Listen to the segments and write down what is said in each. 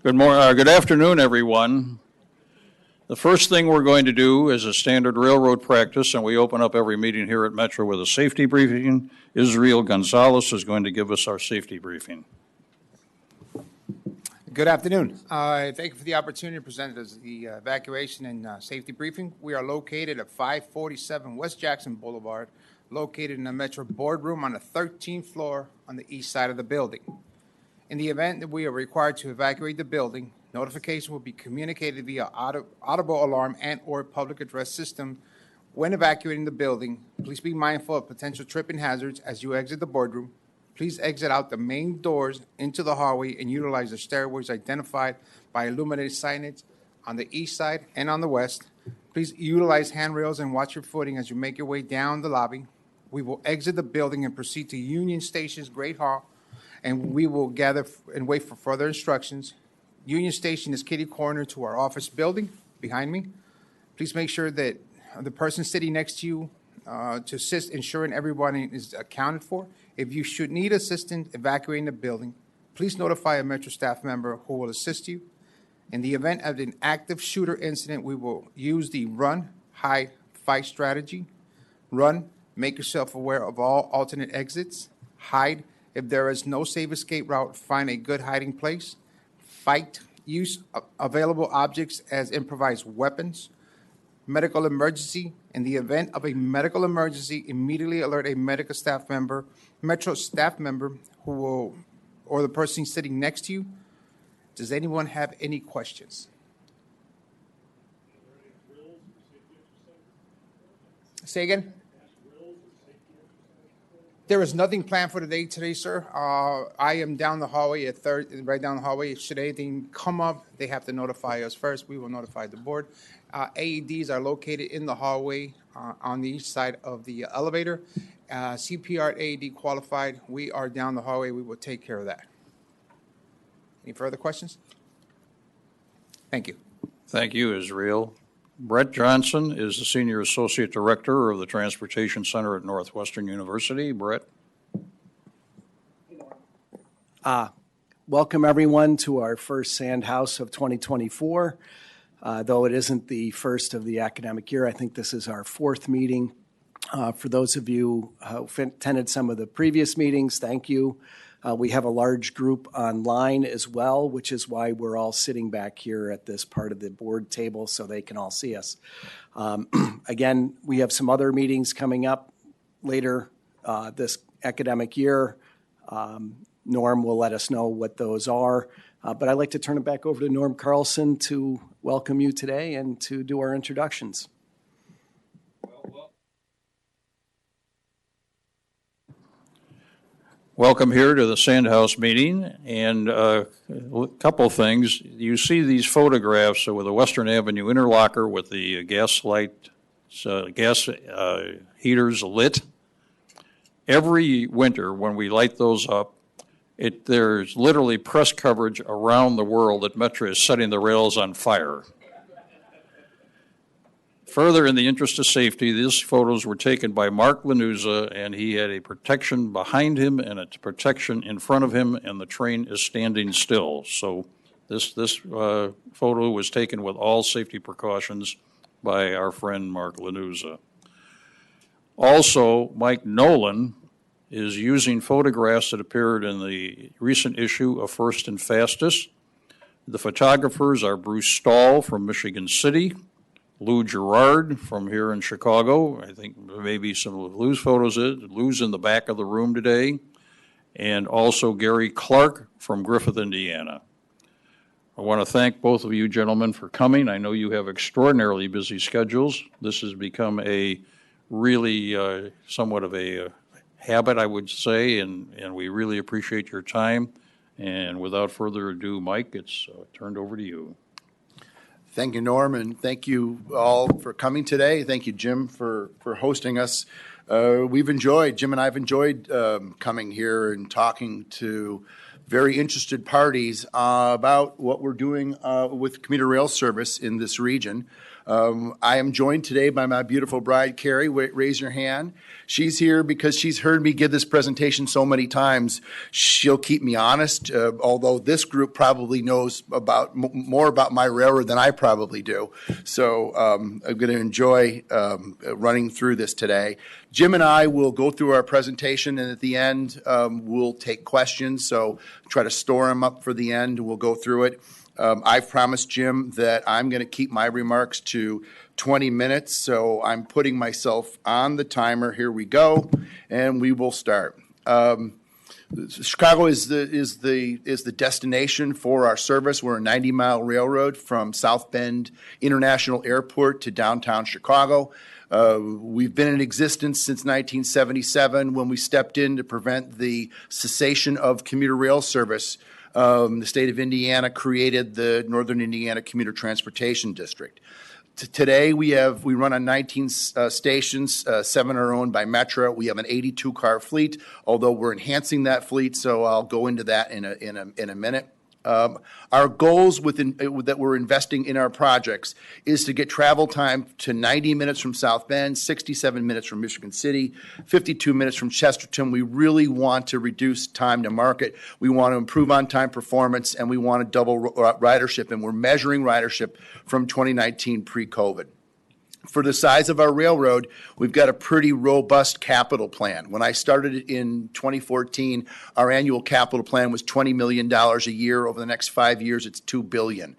Good afternoon, everyone. The first thing we're going to do is a standard railroad practice, and we open up every meeting here at Metra with a safety briefing. Israel Gonzalez is going to give us our safety briefing. Good afternoon. Thank you for the opportunity to present as the evacuation and safety briefing. We are located at 547 West Jackson Boulevard, located in the Metra boardroom on the 13th floor on the east side of the building. In the event that we are required to evacuate the building, notification will be communicated via audible alarm and or public address system. When evacuating the building, please be mindful of potential tripping hazards as you exit the boardroom. Please exit out the main doors into the hallway and utilize the stairways identified by illuminated signage on the east side and on the west. Please utilize handrails and watch your footing as you make your way down the lobby. We will exit the building and proceed to Union Station's Great Hall, and we will gather and wait for further instructions. Union Station is kitty corner to our office building behind me. Please make sure that the person sitting next to you to assist ensuring everyone is accounted for. If you should need assistance evacuating the building, please notify a Metro staff member who will assist you. In the event of an active shooter incident, we will use the run, hide, fight strategy. Run, make yourself aware of all alternate exits. Hide, if there is no safe escape route, find a good hiding place. Fight, use available objects as improvised weapons. Medical emergency, in the event of a medical emergency, immediately alert a medical staff member, Metro staff member who will, or the person sitting next to you. Does anyone have any questions? Say again? There is nothing planned for today, sir. I am down the hallway right down the hallway. Should anything come up, they have to notify us first. We will notify the board. AEDs are located in the hallway on the east side of the elevator. CPR AED qualified. We are down the hallway. We will take care of that. Any further questions? Thank you. Thank you, Israel. Brett Johnson is the Senior Associate Director of the Transportation Center at Northwestern University. Brett. Welcome, everyone, to our first Sandhouse of 2024. Though it isn't the first of the academic year, I think this is our fourth meeting. For those of you who attended some of the previous meetings, thank you. We have a large group online as well, which is why we're all sitting back here at this part of the board table so they can all see us. Again, we have some other meetings coming up later this academic year. Norm will let us know what those are. But I'd like to turn it back over to Norm Carlson to welcome you today and to do our introductions. Welcome here to the Sandhouse meeting, and a couple things. You see these photographs with the Western Avenue interlocker with the gas heaters lit. Every winter when we light those up, there's literally press coverage around the world that Metra is setting the rails on fire. Further, in the interest of safety, these photos were taken by Mark Lanuza, and he had a protection behind him and a protection in front of him, and the train is standing still. So this photo was taken with all safety precautions by our friend Mark Lanuza. Also, Mike Noland is using photographs that appeared in the recent issue of First and Fastest. The photographers are Bruce Stahl from Michigan City, Lou Gerard from here in Chicago. I think maybe some of Lou's photos. Lou's in the back of the room today. And also Gary Clark from Griffith, Indiana. I want to thank both of you gentlemen for coming. I know you have extraordinarily busy schedules. This has become a really somewhat of a habit, I would say, and we really appreciate your time. And without further ado, Mike, it's turned over to you. Thank you, Norm, and thank you all for coming today. Thank you, Jim, for hosting us. Jim and I have enjoyed coming here and talking to very interested parties about what we're doing with commuter rail service in this region. I am joined today by my beautiful bride, Carrie. Raise your hand. She's here because she's heard me give this presentation so many times. She'll keep me honest, although this group probably knows more about my railroad than I probably do. So I'm going to enjoy running through this today. Jim and I will go through our presentation, and at the end, we'll take questions. So try to store them up for the end. We'll go through it. I've promised Jim that I'm going to keep my remarks to 20 minutes, so I'm putting myself on the timer. Here we go, and we will start. Chicago is the destination for our service. We're a 90-mile railroad from South Bend International Airport to downtown Chicago. We've been in existence since 1977 when we stepped in to prevent the cessation of commuter rail service. The state of Indiana created the Northern Indiana Commuter Transportation District. Today we run on 19 stations, 7 are owned by Metra. We have an 82-car fleet, although we're enhancing that fleet, so I'll go into that in a minute. Our goals that we're investing in our projects is to get travel time to 90 minutes from South Bend, 67 minutes from Michigan City, 52 minutes from Chesterton. We really want to reduce time to market. We want to improve on-time performance, and we want to double ridership, and we're measuring ridership from 2019 pre-COVID. For the size of our railroad, we've got a pretty robust capital plan. When I started in 2014, our annual capital plan was $20 million a year. Over the next 5 years, it's $2 billion.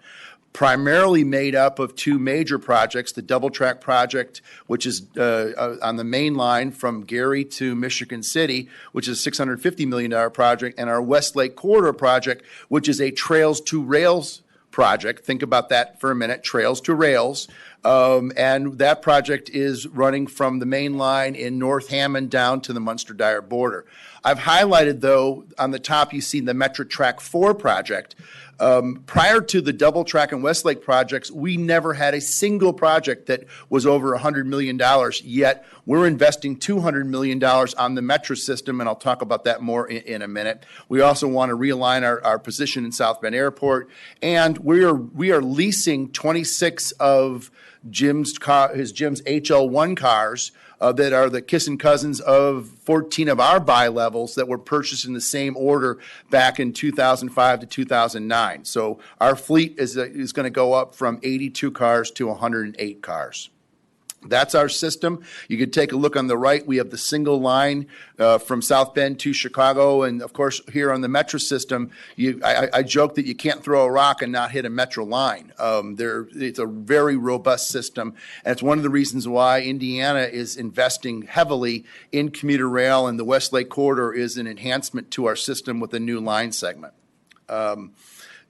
Primarily made up of 2 major projects, the double track project, which is on the main line from Gary to Michigan City, which is a $650 million project, and our Westlake Corridor project, which is a Trails to Rails project. Think about that for a minute, Trails to Rails. And that project is running from the main line in North Hammond down to the Munster-Dyer border. I've highlighted, though, on the top you see the Metra Track 4 project. Prior to the double track and Westlake projects, we never had a single project that was over $100 million, yet we're investing $200 million on the Metra system, and I'll talk about that more in a minute. We also want to realign our position in South Bend Airport, and we are leasing 26 of Jim's HL1 cars that are the kissing cousins of 14 of our buy levels that were purchased in the same order back in 2005 to 2009. So our fleet is going to go up from 82 cars to 108 cars. That's our system. You can take a look on the right. We have the single line from South Bend to Chicago. And, of course, here on the Metra system, I joke that you can't throw a rock and not hit a Metra line. It's a very robust system. And it's one of the reasons why Indiana is investing heavily in commuter rail, and the Westlake Corridor is an enhancement to our system with a new line segment.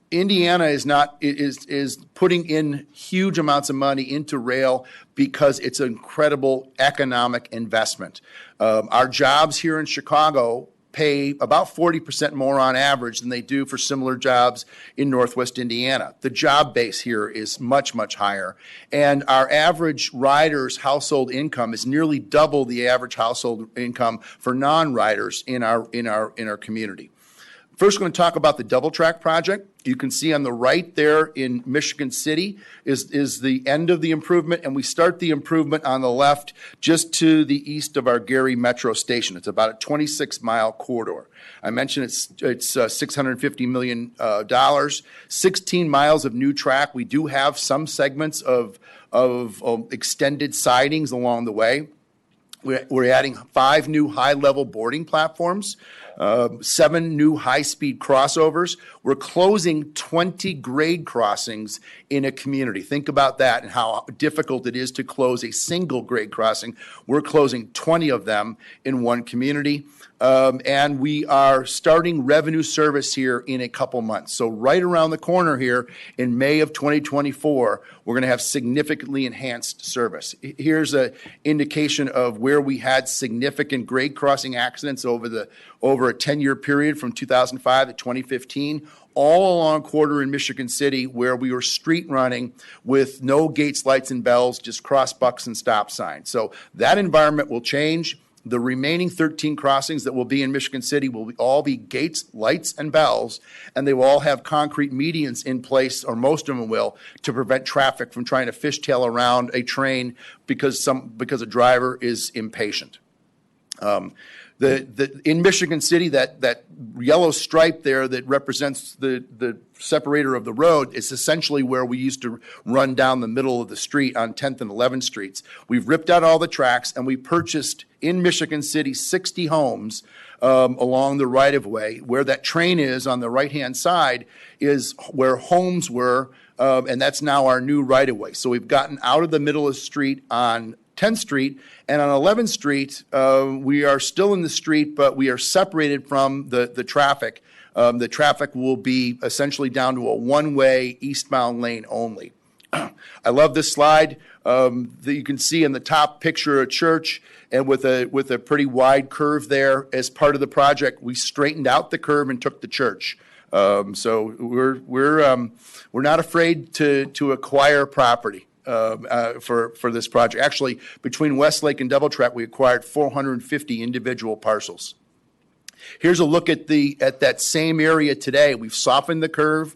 Indiana is putting in huge amounts of money into rail because it's an incredible economic investment. Our jobs here in Chicago pay about 40% more on average than they do for similar jobs in Northwest Indiana. The job base here is much, much higher, and our average rider's household income is nearly double the average household income for non-riders in our community. First, we're going to talk about the double track project. You can see on the right there in Michigan City is the end of the improvement, and we start the improvement on the left just to the east of our Gary Metro station. It's about a 26-mile corridor. I mentioned it's $650 million, 16 miles of new track. We do have some segments of extended sidings along the way. We're adding 5 new high-level boarding platforms, 7 new high-speed crossovers. We're closing 20 grade crossings in a community. Think about that and how difficult it is to close a single grade crossing. We're closing 20 of them in one community. And we are starting revenue service here in a couple months. So right around the corner here in May of 2024, we're going to have significantly enhanced service. Here's an indication of where we had significant grade crossing accidents over a 10-year period from 2005 to 2015. All along corridor in Michigan City where we were street running with no gates, lights, and bells, just cross bucks and stop signs. So that environment will change. The remaining 13 crossings that will be in Michigan City will all be gates, lights, and bells, and they will all have concrete medians in place, or most of them will, to prevent traffic from trying to fishtail around a train because a driver is impatient. In Michigan City, that yellow stripe there that represents the separator of the road is essentially where we used to run down the middle of the street on 10th and 11th Streets. We've ripped out all the tracks, and we purchased in Michigan City 60 homes along the right-of-way. Where that train is on the right-hand side is where homes were, and that's now our new right-of-way. So we've gotten out of the middle of the street on 10th Street, and on 11th Street, we are still in the street, but we are separated from the traffic. The traffic will be essentially down to a one-way eastbound lane only. I love this slide that you can see in the top picture a church, and with a pretty wide curve there. As part of the project, we straightened out the curve and took the church. So we're not afraid to acquire property. For this project. Actually, between Westlake and Double Track, we acquired 450 individual parcels. Here's a look at that same area today. We've softened the curve,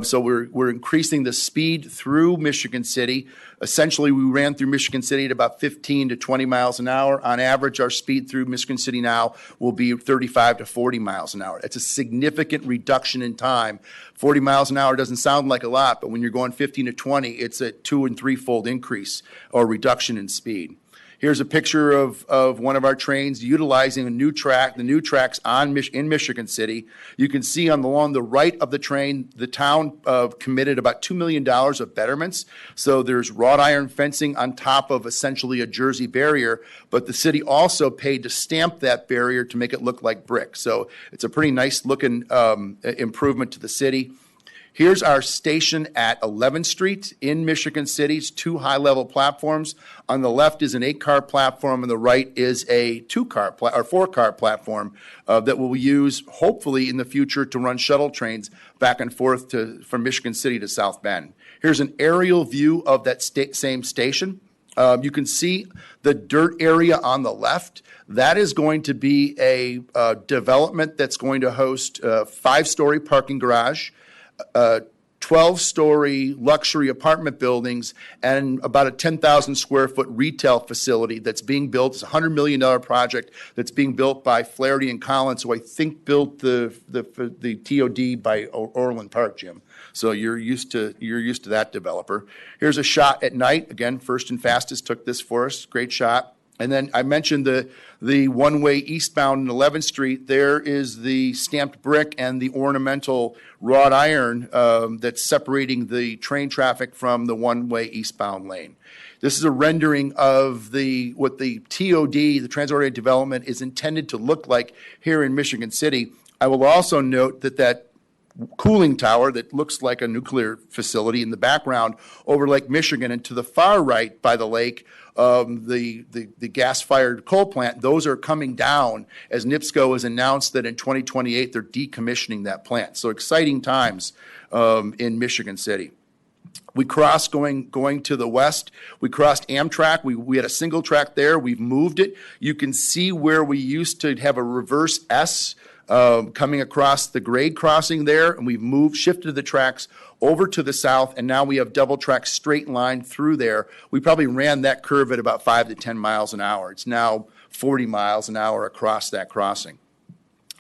so we're increasing the speed through Michigan City. Essentially, we ran through Michigan City at about 15 to 20 miles an hour. On average, our speed through Michigan City now will be 35 to 40 miles an hour. It's a significant reduction in time. 40 miles an hour doesn't sound like a lot, but when you're going 15 to 20, it's a 2- and 3-fold increase or reduction in speed. Here's a picture of one of our trains utilizing a new track, the new tracks in Michigan City. You can see along the right of the train, the town committed about $2 million of betterments. So there's wrought iron fencing on top of essentially a Jersey barrier, but the city also paid to stamp that barrier to make it look like brick. So it's a pretty nice looking improvement to the city. Here's our station at 11th Street in Michigan City. It's 2 high-level platforms. On the left is an 8-car platform, and the right is a 2-car or 4-car platform that we'll use, hopefully, in the future to run shuttle trains back and forth from Michigan City to South Bend. Here's an aerial view of that same station. You can see the dirt area on the left. That is going to be a development that's going to host a 5-story parking garage, 12-story luxury apartment buildings, and about a 10,000 square foot retail facility that's being built. It's a $100 million project that's being built by Flaherty and Collins, who I think built the TOD by Orland Park, Jim. So you're used to that developer. Here's a shot at night. Again, First and Fastest took this for us. Great shot. And then I mentioned the one-way eastbound in 11th Street. There is the stamped brick and the ornamental wrought iron that's separating the train traffic from the one-way eastbound lane. This is a rendering of what the TOD, the Transit-Oriented Development, is intended to look like here in Michigan City. I will also note that cooling tower that looks like a nuclear facility in the background over Lake Michigan, and to the far right by the lake, the gas-fired coal plant, those are coming down as NIPSCO has announced that in 2028 they're decommissioning that plant. So exciting times in Michigan City. We crossed going to the west. We crossed Amtrak. We had a single track there. We've moved it. You can see where we used to have a reverse S coming across the grade crossing there, and we've shifted the tracks over to the south, and now we have double track straight line through there. We probably ran that curve at about 5 to 10 miles an hour. It's now 40 miles an hour across that crossing.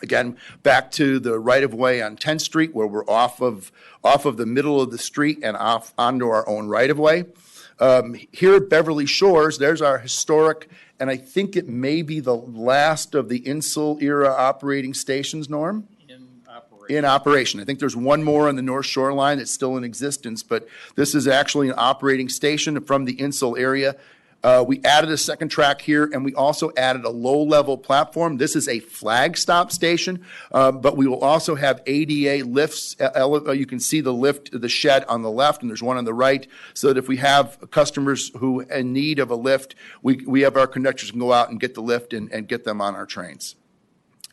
Again, back to the right-of-way on 10th Street, where we're off of the middle of the street and off onto our own right-of-way. Here at Beverly Shores, there's our historic, and I think it may be the last of the Insul era operating stations, Norm? In operation. I think there's one more on the North Shoreline that's still in existence, but this is actually an operating station from the Insul area. We added a second track here, and we also added a low-level platform. This is a flag stop station, but we will also have ADA lifts. You can see the lift, the shed on the left, and there's one on the right, so that if we have customers who are in need of a lift, we have our conductors can go out and get the lift and get them on our trains.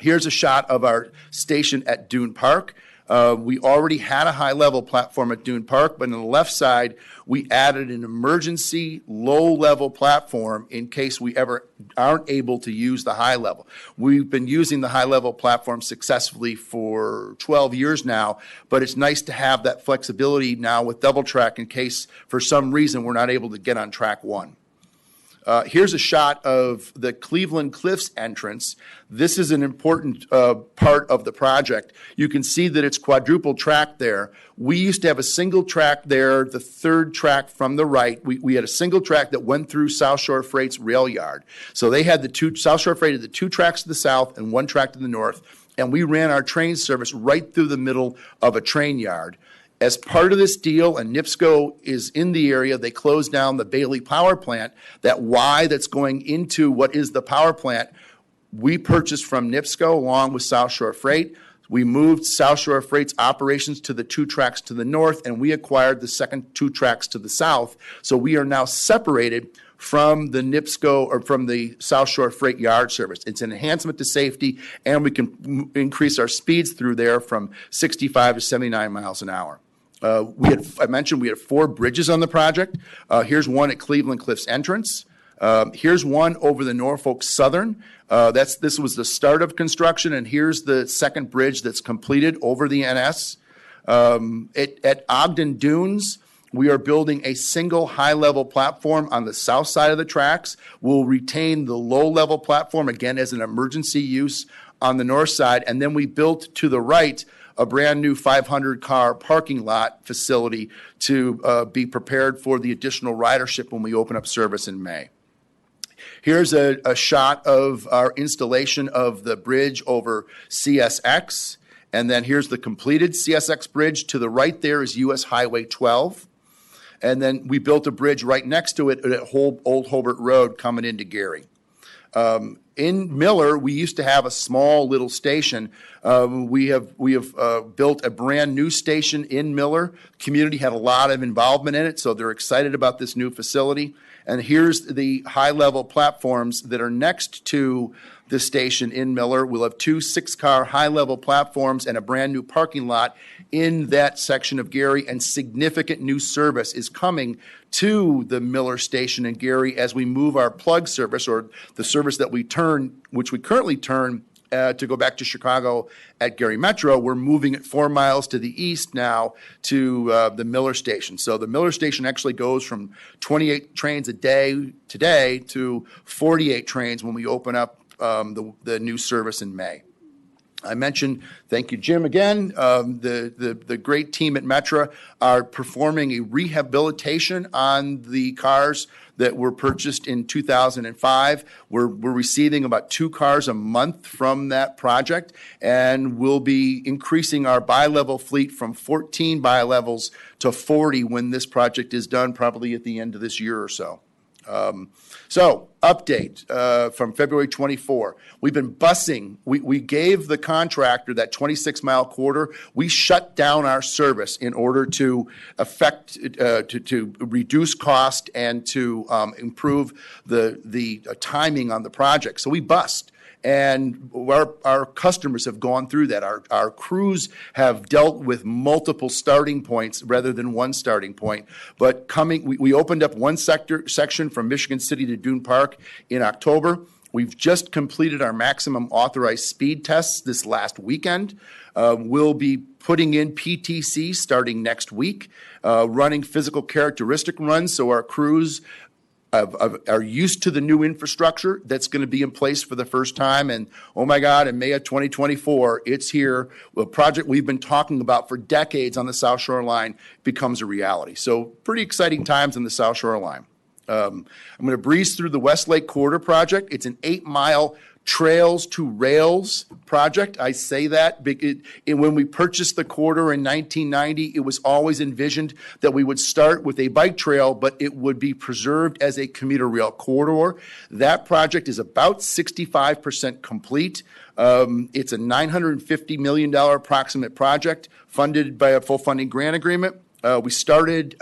Here's a shot of our station at Dune Park. We already had a high-level platform at Dune Park, but on the left side, we added an emergency low-level platform in case we ever aren't able to use the high level. We've been using the high-level platform successfully for 12 years now, but it's nice to have that flexibility now with double track in case for some reason we're not able to get on track one. Here's a shot of the Cleveland Cliffs entrance. This is an important part of the project. You can see that it's quadruple track there. We used to have a single track there, the third track from the right. We had a single track that went through South Shore Freight's rail yard. So they had South Shore Freight had the two tracks to the south and one track to the north, and we ran our train service right through the middle of a train yard. As part of this deal, and NIPSCO is in the area, they closed down the Bailey Power Plant. That Y that's going into what is the power plant, we purchased from NIPSCO along with South Shore Freight. We moved South Shore Freight's operations to the two tracks to the north, and we acquired the second two tracks to the south. So we are now separated from the NIPSCO or from the South Shore Freight yard service. It's an enhancement to safety, and we can increase our speeds through there from 65 to 79 miles an hour. I mentioned we had 4 bridges on the project. Here's one at Cleveland Cliffs entrance. Here's one over the Norfolk Southern. This was the start of construction, and here's the second bridge that's completed over the NS. At Ogden Dunes, we are building a single high-level platform on the south side of the tracks. We'll retain the low-level platform, again, as an emergency use on the north side, and then we built to the right a brand new 500-car parking lot facility to be prepared for the additional ridership when we open up service in May. Here's a shot of our installation of the bridge over CSX, and then here's the completed CSX bridge. To the right there is US Highway 12, and then we built a bridge right next to it at Old Hobart Road coming into Gary. In Miller, we used to have a small little station. We have built a brand new station in Miller. Community had a lot of involvement in it, so they're excited about this new facility. And here's the high-level platforms that are next to the station in Miller. We'll have 2 6-car high-level platforms and a brand new parking lot in that section of Gary, and significant new service is coming to the Miller station in Gary as we move our plug service, or the service that we turn, which we currently turn to go back to Chicago at Gary Metro. We're moving it 4 miles to the east now to the Miller station. So the Miller station actually goes from 28 trains a day today to 48 trains when we open up the new service in May. I mentioned, thank you, Jim, again. The great team at Metra are performing a rehabilitation on the cars that were purchased in 2005. We're receiving about 2 cars a month from that project, and we'll be increasing our bi-level fleet from 14 bi-levels to 40 when this project is done, probably at the end of this year or so. So, update from February 24. We've been busing. We gave the contractor that 26-mile corridor. We shut down our service in order to to reduce cost and to improve the timing on the project. So we bust. And our customers have gone through that. Our crews have dealt with multiple starting points rather than one starting point. But we opened up one section from Michigan City to Dune Park in October. We've just completed our maximum authorized speed tests this last weekend. We'll be putting in PTC starting next week, running physical characteristic runs so our crews are used to the new infrastructure that's going to be in place for the first time. And oh my God, in May of 2024, it's here. A project we've been talking about for decades on the South Shore Line becomes a reality. So pretty exciting times on the South Shore Line. I'm going to breeze through the Westlake Corridor project. It's an 8-mile trails to rails project. I say that when we purchased the corridor in 1990, it was always envisioned that we would start with a bike trail, but it would be preserved as a commuter rail corridor. That project is about 65% complete. It's a $950 million approximate project funded by a full funding grant agreement. We started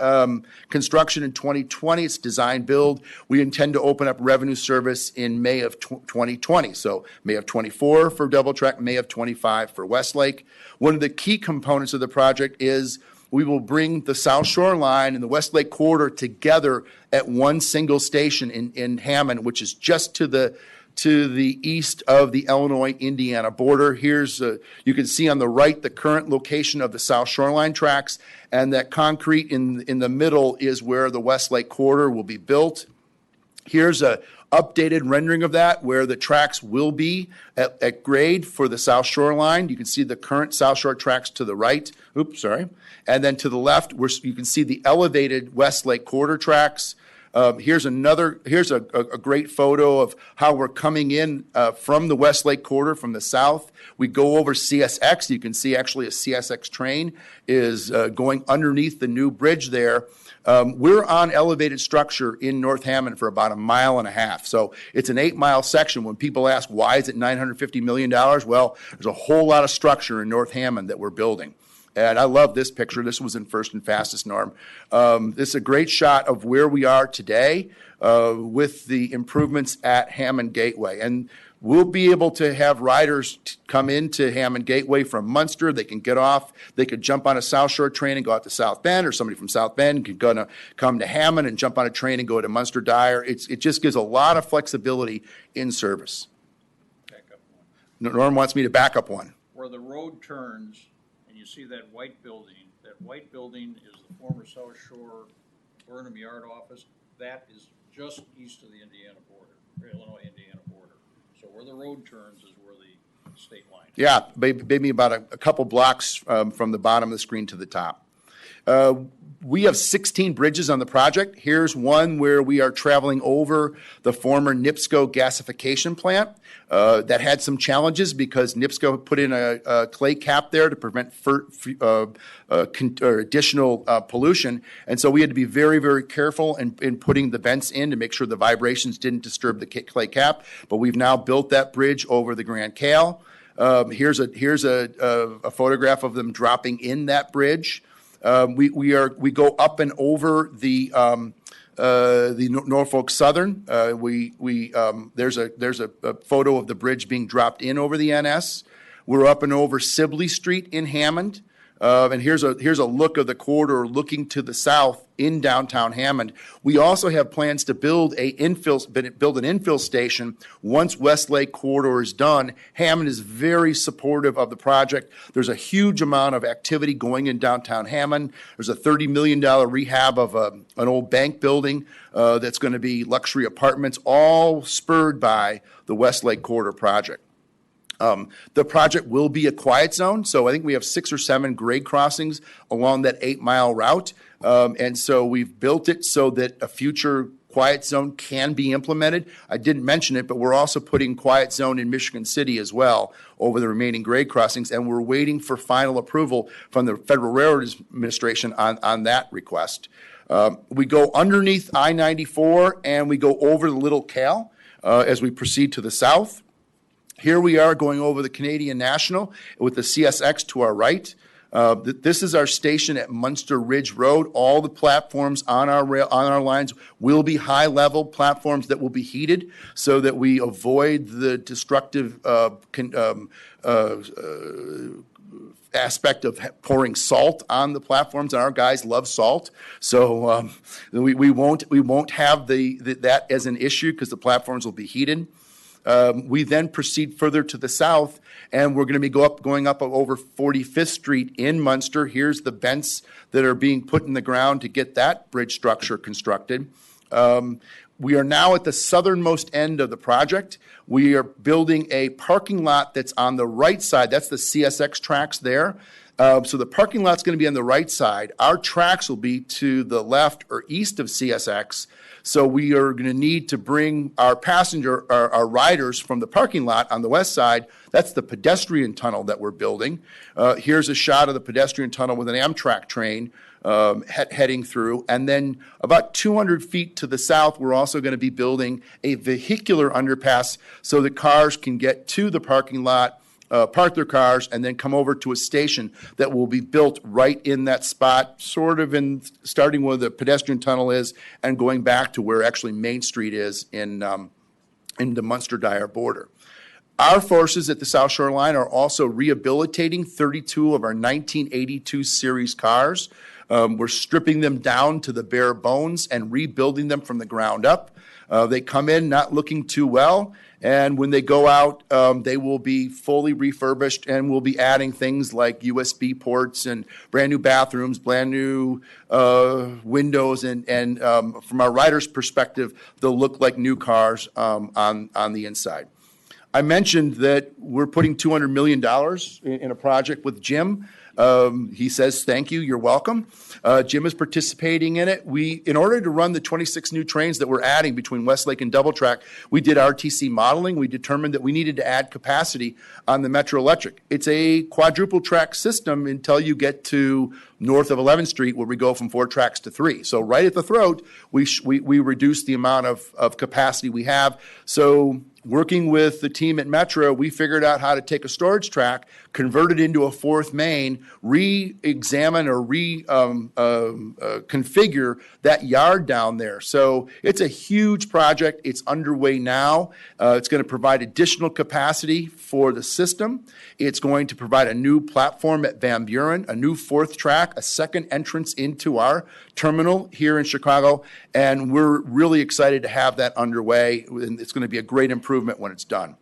construction in 2020. It's design build. We intend to open up revenue service in May of 2020. So May of 24 for double track, May of 25 for Westlake. One of the key components of the project is we will bring the South Shore Line and the Westlake Corridor together at one single station in Hammond, which is just to the east of the Illinois-Indiana border. Here's, you can see on the right the current location of the South Shoreline tracks, and that concrete in the middle is where the Westlake Corridor will be built. Here's a updated rendering of that, where the tracks will be at grade for the South Shore Line. You can see the current South Shore tracks to the right. Oops, sorry. And then to the left, you can see the elevated Westlake Corridor tracks. Here's a great photo of how we're coming in from the Westlake Corridor from the south. We go over CSX. You can see actually a CSX train is going underneath the new bridge there. We're on elevated structure in North Hammond for about 1.5 miles. So it's an 8-mile section. When people ask, why is it $950 million? Well, there's a whole lot of structure in North Hammond that we're building. And I love this picture. This was in First and Fastest, Norm. This is a great shot of where we are today with the improvements at Hammond Gateway. And we'll be able to have riders come into Hammond Gateway from Munster. They can get off. They could jump on a South Shore train and go out to South Bend, or somebody from South Bend could come to Hammond and jump on a train and go to Munster Dyer. It just gives a lot of flexibility in service. Back up one. Norm wants me to back up one. Where the road turns, and you see that white building is the former South Shore Burnham Yard office. That is just east of the Indiana border, Illinois-Indiana border. So where the road turns is where the state line is. Yeah, maybe about a couple blocks from the bottom of the screen to the top. We have 16 bridges on the project. Here's one where we are traveling over the former NIPSCO gasification plant that had some challenges because NIPSCO put in a clay cap there to prevent additional pollution. And so we had to be very, very careful in putting the vents in to make sure the vibrations didn't disturb the clay cap. But we've now built that bridge over the Grand Cal. Here's a photograph of them dropping in that bridge. We go up and over the Norfolk Southern. There's a photo of the bridge being dropped in over the NS. We're up and over Sibley Street in Hammond. And here's a look of the corridor looking to the south in downtown Hammond. We also have plans to build an infill station once Westlake Corridor is done. Hammond is very supportive of the project. There's a huge amount of activity going in downtown Hammond. There's a $30 million rehab of an old bank building that's going to be luxury apartments, all spurred by the Westlake Corridor project. The project will be a quiet zone, so I think we have 6 or 7 grade crossings along that 8-mile route, and so we've built it so that a future quiet zone can be implemented. I didn't mention it, but we're also putting quiet zone in Michigan City as well over the remaining grade crossings, and we're waiting for final approval from the Federal Railroad Administration on that request. We go underneath I-94 and we go over the Little Cal as we proceed to the south. Here we are going over the Canadian National with the CSX to our right. This is our station at Munster Ridge Road. All the platforms on our lines will be high-level platforms that will be heated so that we avoid the destructive aspect of pouring salt on the platforms, and our guys love salt, so we won't have that as an issue because the platforms will be heated. We then proceed further to the south, and we're going to be going up over 45th Street in Munster. Here's the vents that are being put in the ground to get that bridge structure constructed. We are now at the southernmost end of the project. We are building a parking lot that's on the right side. That's the CSX tracks there. So the parking lot's going to be on the right side. Our tracks will be to the left or east of CSX. So we are going to need to bring our our riders from the parking lot on the west side. That's the pedestrian tunnel that we're building. Here's a shot of the pedestrian tunnel with an Amtrak train heading through. And then about 200 feet to the south, we're also going to be building a vehicular underpass so that cars can get to the parking lot park their cars, and then come over to a station that will be built right in that spot, sort of in starting where the pedestrian tunnel is and going back to where actually Main Street is in the Munster-Dyer border. Our forces at the South Shore Line are also rehabilitating 32 of our 1982 series cars. We're stripping them down to the bare bones and rebuilding them from the ground up. They come in not looking too well, and when they go out, they will be fully refurbished, and we'll be adding things like USB ports and brand new bathrooms, brand new windows, and from our riders' perspective, they'll look like new cars on the inside. I mentioned that we're putting $200 million in a project with Jim. He says, thank you, you're welcome. Jim is participating in it. In order to run the 26 new trains that we're adding between Westlake and Double Track, we did RTC modeling. We determined that we needed to add capacity on the Metro Electric. It's a quadruple track system until you get to north of 11th Street, where we go from 4 tracks to 3. So right at the throat, we reduce the amount of capacity we have. So working with the team at Metro, we figured out how to take a storage track, convert it into a 4th main, re-examine or configure that yard down there. So it's a huge project. It's underway now. It's going to provide additional capacity for the system. It's going to provide a new platform at Van Buren, a new 4th track, a second entrance into our terminal here in Chicago, and we're really excited to have that underway, and it's going to be a great improvement when it's done.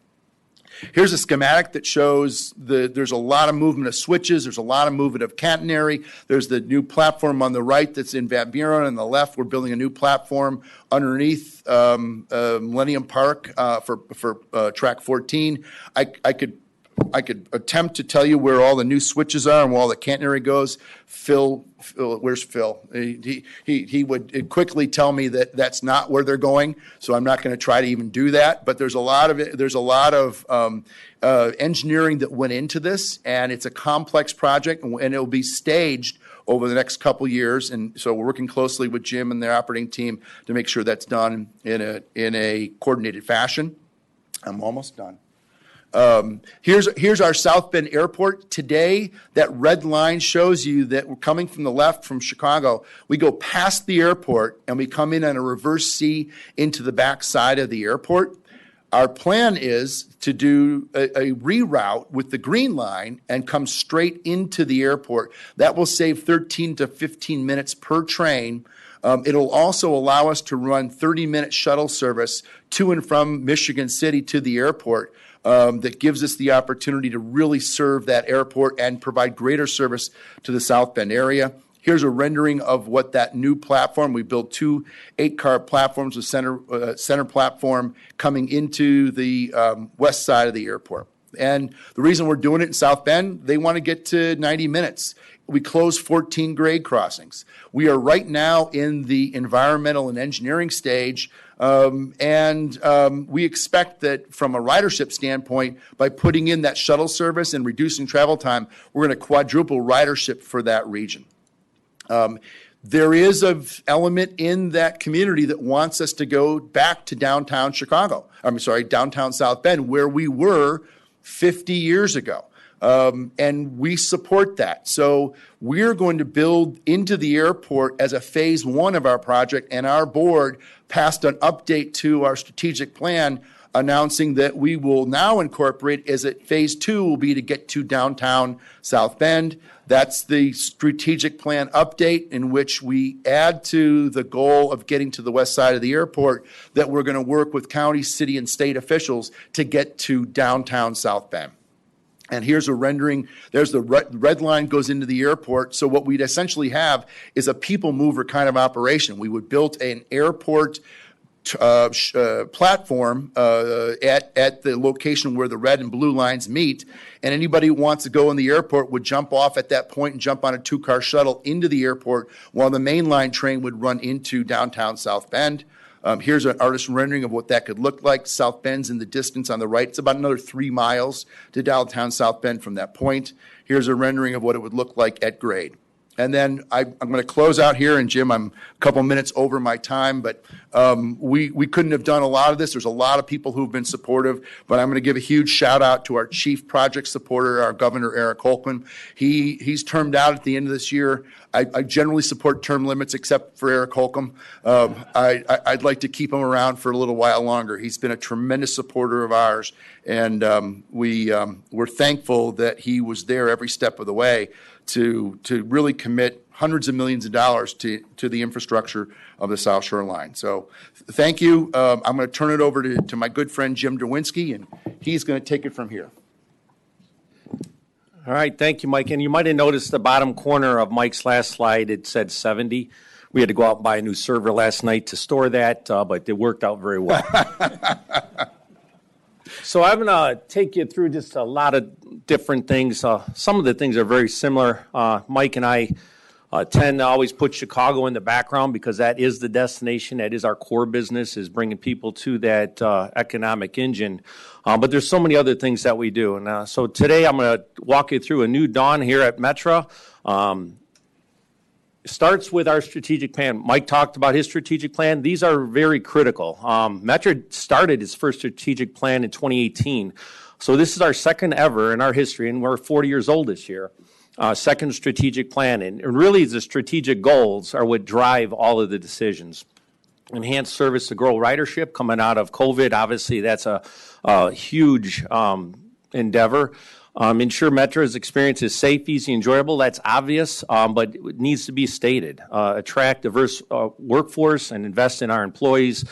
Here's a schematic that shows there's a lot of movement of switches, there's a lot of movement of catenary, there's the new platform on the right that's in Van Buren, on the left we're building a new platform underneath Millennium Park for track 14. I could attempt to tell you where all the new switches are and where all the catenary goes. Phil, where's Phil? He would quickly tell me that that's not where they're going, so I'm not going to try to even do that. But there's a lot of engineering that went into this, and it's a complex project, and it will be staged over the next couple years. And so we're working closely with Jim and their operating team to make sure that's done in a coordinated fashion. I'm almost done. Here's our South Bend Airport. Today, that red line shows you that we're coming from the left from Chicago. We go past the airport and we come in on a reverse C into the back side of the airport. Our plan is to do a reroute with the green line and come straight into the airport. That will save 13 to 15 minutes per train. It'll also allow us to run 30-minute shuttle service to and from Michigan City to the airport. That gives us the opportunity to really serve that airport and provide greater service to the South Bend area. Here's a rendering of what that new platform, we built 2 8-car platforms with center platform coming into the west side of the airport. And the reason we're doing it in South Bend, they want to get to 90 minutes. We closed 14 grade crossings. We are right now in the environmental and engineering stage, and we expect that from a ridership standpoint, by putting in that shuttle service and reducing travel time, we're going to quadruple ridership for that region. There is an element in that community that wants us to go back to downtown Chicago. Downtown South Bend, where we were 50 years ago. And we support that. So we're going to build into the airport as a phase 1 of our project, and our board passed an update to our strategic plan announcing that we will now incorporate as a phase 2 will be to get to downtown South Bend. That's the strategic plan update in which we add to the goal of getting to the west side of the airport that we're going to work with county, city, and state officials to get to downtown South Bend. And here's a rendering. There's the red line goes into the airport. So what we'd essentially have is a people mover kind of operation. We would build an airport platform at the location where the red and blue lines meet. And anybody who wants to go in the airport would jump off at that point and jump on a 2-car shuttle into the airport while the mainline train would run into downtown South Bend. Here's an artist rendering of what that could look like. South Bend's in the distance on the right. It's about another 3 miles to downtown South Bend from that point. Here's a rendering of what it would look like at grade. And then I'm going to close out here, and Jim, I'm a couple minutes over my time, but we couldn't have done a lot of this. There's a lot of people who've been supportive, but I'm going to give a huge shout out to our chief project supporter, our Governor Eric Holcomb. He's termed out at the end of this year. I generally support term limits except for Eric Holcomb. I'd like to keep him around for a little while longer. He's been a tremendous supporter of ours, and we're thankful that he was there every step of the way to really commit hundreds of millions of dollars to the infrastructure of the South Shore Line. So thank you. I'm going to turn it over to my good friend Jim Derwinski, and he's going to take it from here. All right, thank you, Mike. And you might have noticed the bottom corner of Mike's last slide, it said 70. We had to go out and buy a new server last night to store that, but it worked out very well. So I'm going to take you through just a lot of different things. Some of the things are very similar. Mike and I tend to always put Chicago in the background because that is the destination. That is our core business, is bringing people to that economic engine. But there's so many other things that we do. And so today I'm going to walk you through a new dawn here at Metra. Starts with our strategic plan. Mike talked about his strategic plan. These are very critical. Metra started its first strategic plan in 2018. So this is our second ever in our history, and we're 40 years old this year. Second strategic plan. And really the strategic goals are what drive all of the decisions. Enhanced service to grow ridership coming out of COVID. Obviously, that's a huge endeavor. Ensure Metra's experience is safe, easy, enjoyable. That's obvious, but it needs to be stated. Attract diverse workforce and invest in our employees.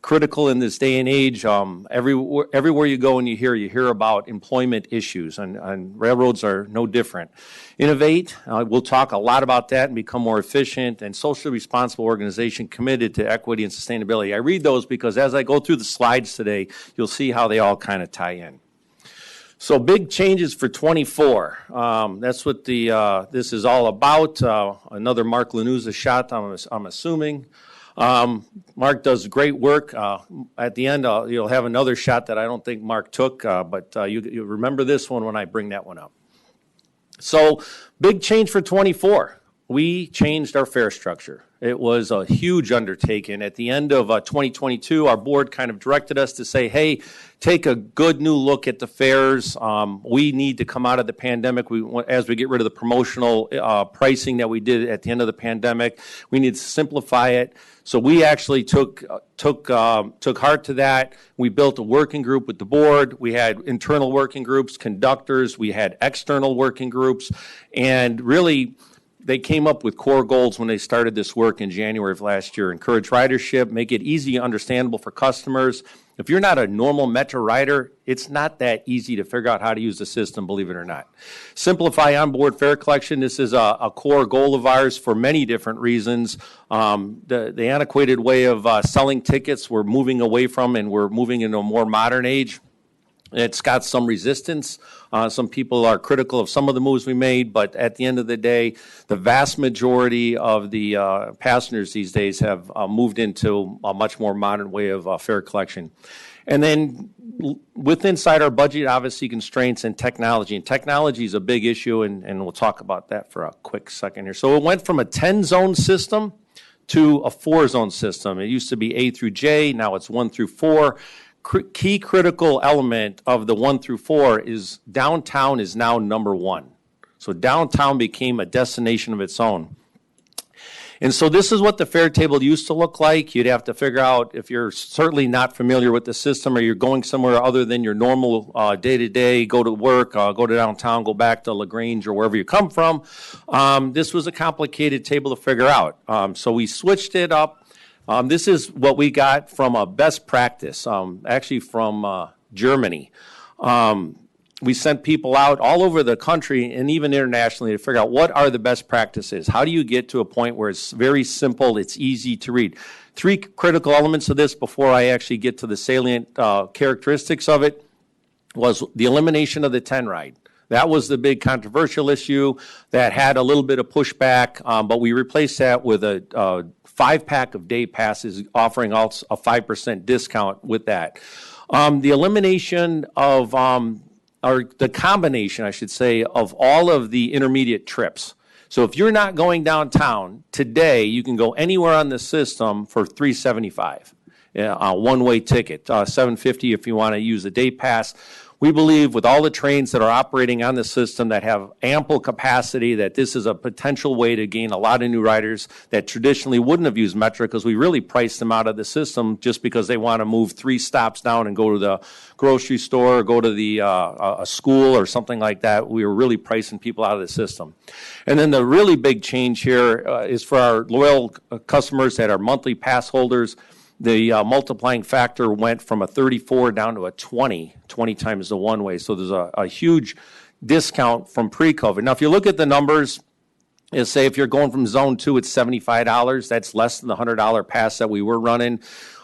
Critical in this day and age. Everywhere you go and you hear about employment issues, and railroads are no different. Innovate. We'll talk a lot about that and become more efficient and socially responsible organization committed to equity and sustainability. I read those because as I go through the slides today, you'll see how they all kind of tie in. So big changes for 24. That's what this is all about. Another Mark Lanuza shot, I'm assuming. Mark does great work. At the end, you'll have another shot that I don't think Mark took, but you remember this one when I bring that one up. So big change for 24. We changed our fare structure. It was a huge undertaking. At the end of 2022, our board kind of directed us to say, hey, take a good new look at the fares. We need to come out of the pandemic. As we get rid of the promotional pricing that we did at the end of the pandemic, we need to simplify it. So we actually took heart to that. We built a working group with the board. We had internal working groups, conductors. We had external working groups. And really, they came up with core goals when they started this work in January of last year. Encourage ridership, make it easy, understandable for customers. If you're not a normal Metra rider, it's not that easy to figure out how to use the system, believe it or not. Simplify onboard fare collection. This is a core goal of ours for many different reasons. The antiquated way of selling tickets we're moving away from, and we're moving into a more modern age. It's got some resistance. Some people are critical of some of the moves we made, but at the end of the day, the vast majority of the passengers these days have moved into a much more modern way of fare collection. And then inside our budget, obviously constraints and technology. And technology is a big issue, and we'll talk about that for a quick second here. So it went from a 10-zone system to a 4-zone system. It used to be A through J, now it's 1 through 4. Key critical element of the 1 through 4 is downtown is now number 1. So downtown became a destination of its own. And so this is what the fare table used to look like. You'd have to figure out, if you're certainly not familiar with the system or you're going somewhere other than your normal day-to-day, go to work, go to downtown, go back to LaGrange or wherever you come from. This was a complicated table to figure out. So we switched it up. This is what we got from a best practice, actually from Germany. We sent people out all over the country and even internationally to figure out what are the best practices. How do you get to a point where it's very simple, it's easy to read? 3 critical elements of this before I actually get to the salient characteristics of it was the elimination of the 10 ride. That was the big controversial issue that had a little bit of pushback, but we replaced that with a 5-pack of day passes offering also a 5% discount with that. The elimination of, or the combination, I should say, of all of the intermediate trips. So if you're not going downtown today, you can go anywhere on the system for $375, a one-way ticket, $750 if you want to use a day pass. We believe with all the trains that are operating on the system that have ample capacity, that this is a potential way to gain a lot of new riders that traditionally wouldn't have used Metra, because we really priced them out of the system just because they want to move 3 stops down and go to the grocery store or go to the a school or something like that. We were really pricing people out of the system. And then the really big change here is for our loyal customers that are monthly pass holders. The multiplying factor went from a 34 down to a 20 times the one-way. So there's a huge discount from pre-COVID. Now, if you look at the numbers, say if you're going from Zone 2, it's $75. That's less than the $100 pass that we were running.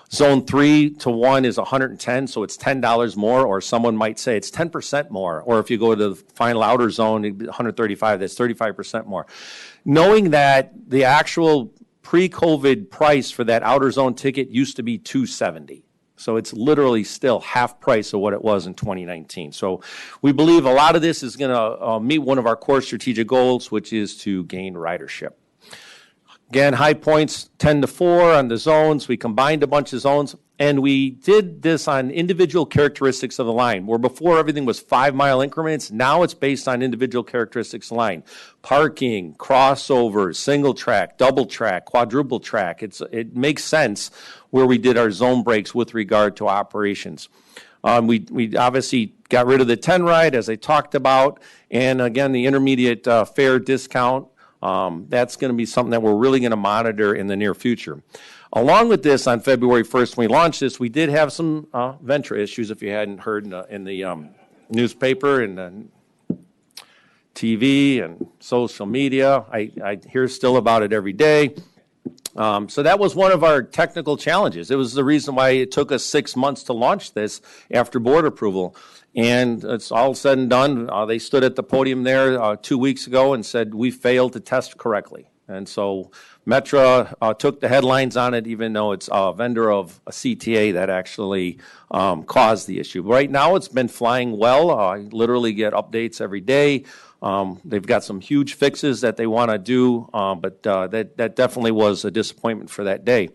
Zone 3 to 1 is $110, so it's $10 more, or someone might say it's 10% more. Or if you go to the final outer zone, $135, that's 35% more. Knowing that the actual pre-COVID price for that outer zone ticket used to be $270. So it's literally still half price of what it was in 2019. So we believe a lot of this is going to meet one of our core strategic goals, which is to gain ridership. Again, high points 10-4 on the zones. We combined a bunch of zones, and we did this on individual characteristics of the line. Where before everything was 5-mile increments, now it's based on individual characteristics of the line. Parking, crossovers, single track, double track, quadruple track. It makes sense where we did our zone breaks with regard to operations. We obviously got rid of the 10 ride, as I talked about, and again, the intermediate fare discount. That's going to be something that we're really going to monitor in the near future. Along with this, on February 1st, when we launched this, we did have some Ventra issues, if you hadn't heard in the newspaper and TV and social media. I hear still about it every day. So that was one of our technical challenges. It was the reason why it took us 6 months to launch this after board approval. And it's all said and done. They stood at the podium there 2 weeks ago and said, we failed to test correctly. And so Metra took the headlines on it, even though it's a vendor of a CTA that actually caused the issue. Right now, it's been flying well. I literally get updates every day. They've got some huge fixes that they want to do, but that definitely was a disappointment for that day.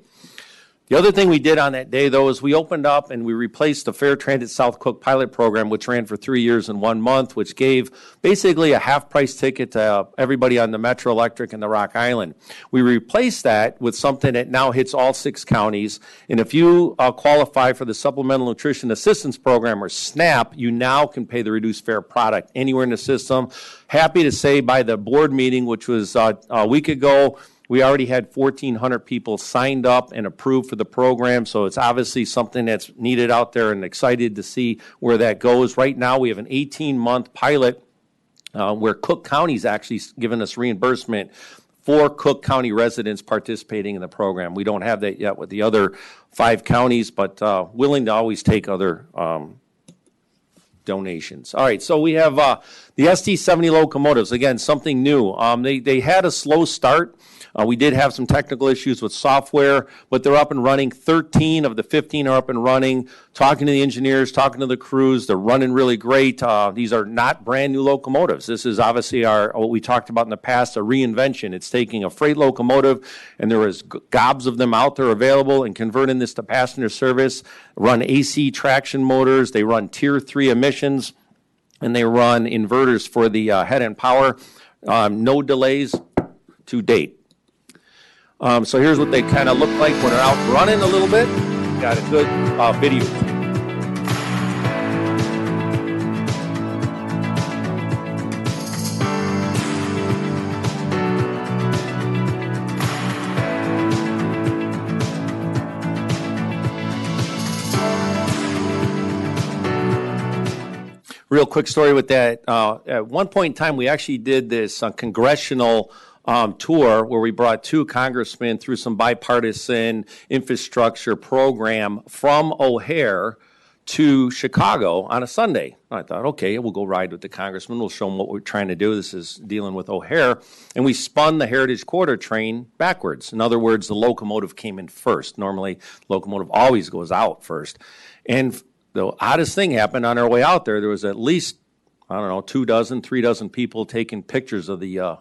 The other thing we did on that day, though, is we opened up and we replaced the Fair Transit South Cook pilot program, which ran for 3 years and 1 month, which gave basically a half-price ticket to everybody on the Metro Electric and the Rock Island. We replaced that with something that now hits all 6 counties, and if you qualify for the Supplemental Nutrition Assistance Program, or SNAP, you now can pay the reduced fare product anywhere in the system. Happy to say by the board meeting, which was a week ago, we already had 1,400 people signed up and approved for the program, so it's obviously something that's needed out there, and excited to see where that goes. Right now, we have an 18-month pilot where Cook County's actually given us reimbursement for Cook County residents participating in the program. We don't have that yet with the other 5 counties, but willing to always take other donations. All right, so we have the ST-70 locomotives. Again, something new. They had a slow start. We did have some technical issues with software, but they're up and running. 13 of the 15 are up and running. Talking to the engineers, talking to the crews, they're running really great. These are not brand new locomotives. This is obviously what we talked about in the past, a reinvention. It's taking a freight locomotive, and there is gobs of them out there available, and converting this to passenger service. Run AC traction motors. They run Tier 3 emissions, and they run inverters for the head-end power. No delays to date. So here's what they kind of look like when they're out running a little bit. Got a good video. Real quick story with that. At one point in time, we actually did this congressional tour where we brought 2 congressmen through some bipartisan infrastructure program from O'Hare to Chicago on a Sunday. I thought, okay, we'll go ride with the congressman. We'll show them what we're trying to do. This is dealing with O'Hare. And we spun the Heritage Quarter train backwards. In other words, the locomotive came in first. Normally, the locomotive always goes out first. And the oddest thing happened on our way out there. There was at least, 2 dozen, 3 dozen people taking pictures of the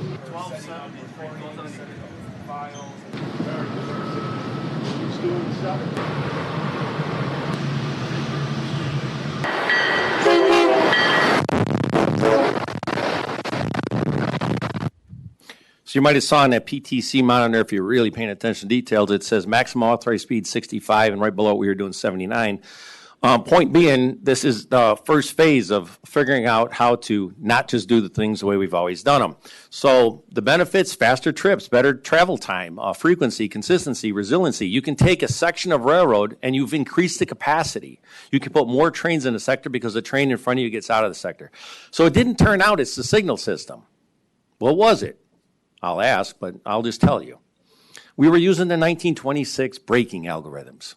So you might have saw on that PTC monitor, if you're really paying attention to details, it says maximum authorized speed 65, and right below it we were doing 79. Point being, this is the first phase of figuring out how to not just do the things the way we've always done them. So the benefits, faster trips, better travel time, frequency, consistency, resiliency. You can take a section of railroad and you've increased the capacity. You can put more trains in the sector because the train in front of you gets out of the sector. So it didn't turn out it's the signal system. What was it? I'll ask, but I'll just tell you. We were using the 1926 braking algorithms.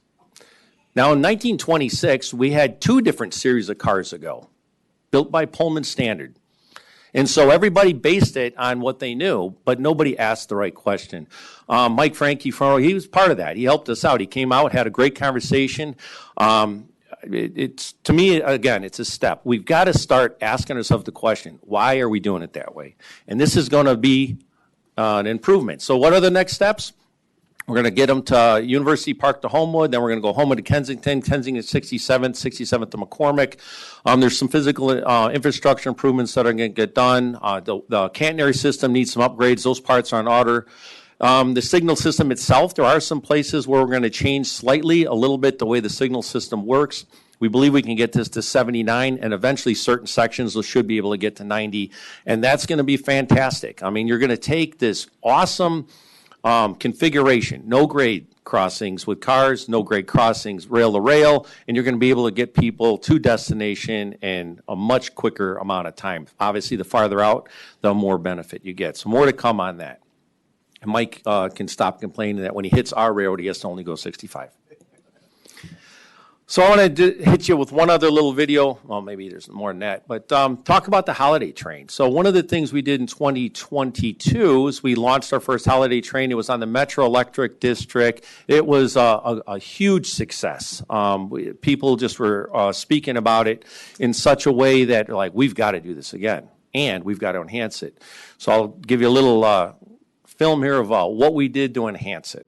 Now, in 1926, we had two different series of cars ago, built by Pullman Standard. And so everybody based it on what they knew, but nobody asked the right question. Mike Frankie, he was part of that. He helped us out. He came out, had a great conversation. It's to me, again, it's a step. We've got to start asking ourselves the question, why are we doing it that way? And this is going to be an improvement. So what are the next steps? We're going to get them to University Park to Homewood, then we're going to go Homewood to Kensington, Kensington 67th, 67th to McCormick. There's some physical infrastructure improvements that are going to get done. The catenary system needs some upgrades. Those parts are in order. The signal system itself, there are some places where we're going to change slightly, a little bit, the way the signal system works. We believe we can get this to 79, and eventually certain sections should be able to get to 90, and that's going to be fantastic. I mean, you're going to take this awesome configuration, no grade crossings with cars, no grade crossings rail to rail, and you're going to be able to get people to destination in a much quicker amount of time. Obviously, the farther out, the more benefit you get. So more to come on that. And Mike can stop complaining that when he hits our railroad, he has to only go 65. So I want to hit you with one other little video. Well, maybe there's more than that, but talk about the holiday train. So one of the things we did in 2022 is we launched our first holiday train. It was on the Metro Electric District. It was a huge success. People just were speaking about it in such a way that, like, we've got to do this again, and we've got to enhance it. So I'll give you a little film here of what we did to enhance it.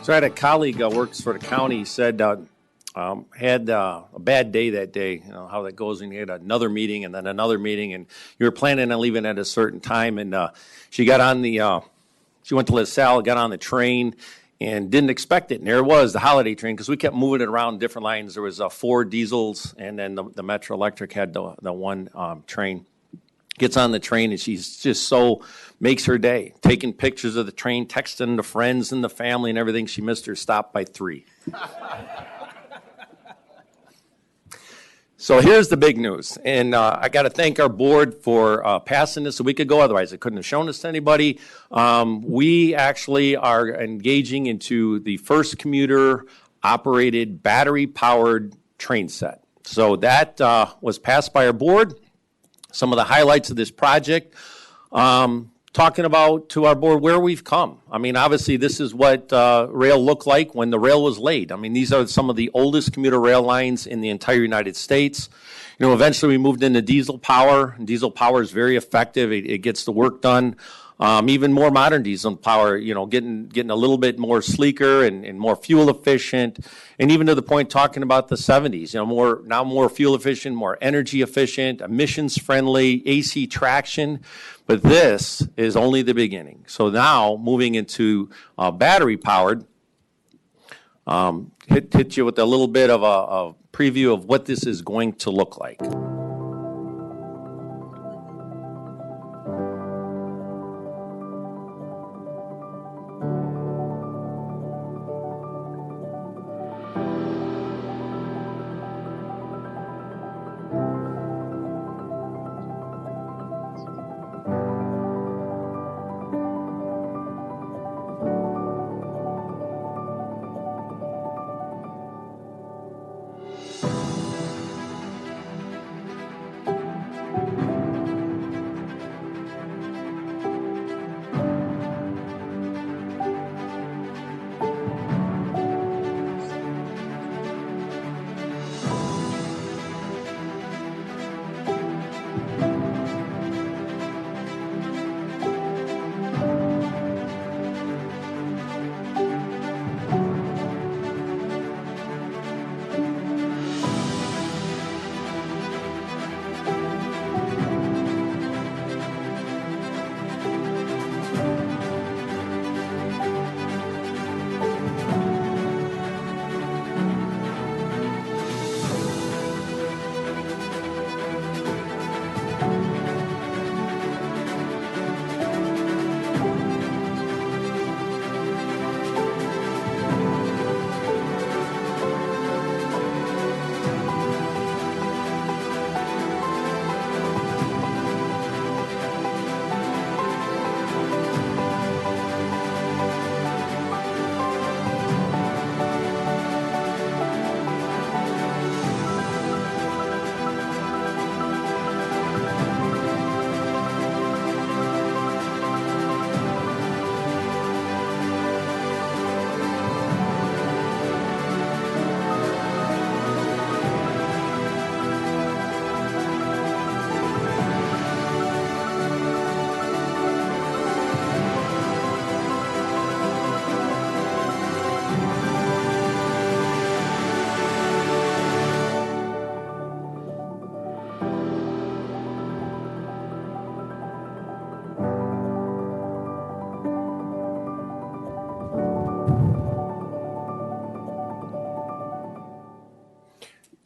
So I had a colleague that works for the county, said had a bad day that day, you know, how that goes, and he had another meeting and then another meeting, and you were planning on leaving at a certain time, and she got on the, she went to LaSalle, got on the train, and didn't expect it, and there it was, the holiday train, because we kept moving it around different lines. There was 4 diesels, and then the Metro Electric had the one train. Gets on the train, and she's just so, makes her day, taking pictures of the train, texting the friends and the family and everything. She missed her stop by 3. So here's the big news, and I got to thank our board for passing this a week ago. Otherwise, I couldn't have shown this to anybody. We actually are engaging into the first commuter-operated, battery-powered train set. So that was passed by our board. Some of the highlights of this project, talking about to our board where we've come. I mean, obviously, this is what rail looked like when the rail was laid. I mean, these are some of the oldest commuter rail lines in the entire United States. You know, eventually we moved into diesel power. Diesel power is very effective. It gets the work done. Even more modern diesel power, you know, getting a little bit more sleeker and more fuel efficient, and even to the point talking about the 70s, you know, more fuel efficient, more energy efficient, emissions friendly, AC traction. But this is only the beginning. So now moving into battery powered, hit you with a little bit of a preview of what this is going to look like.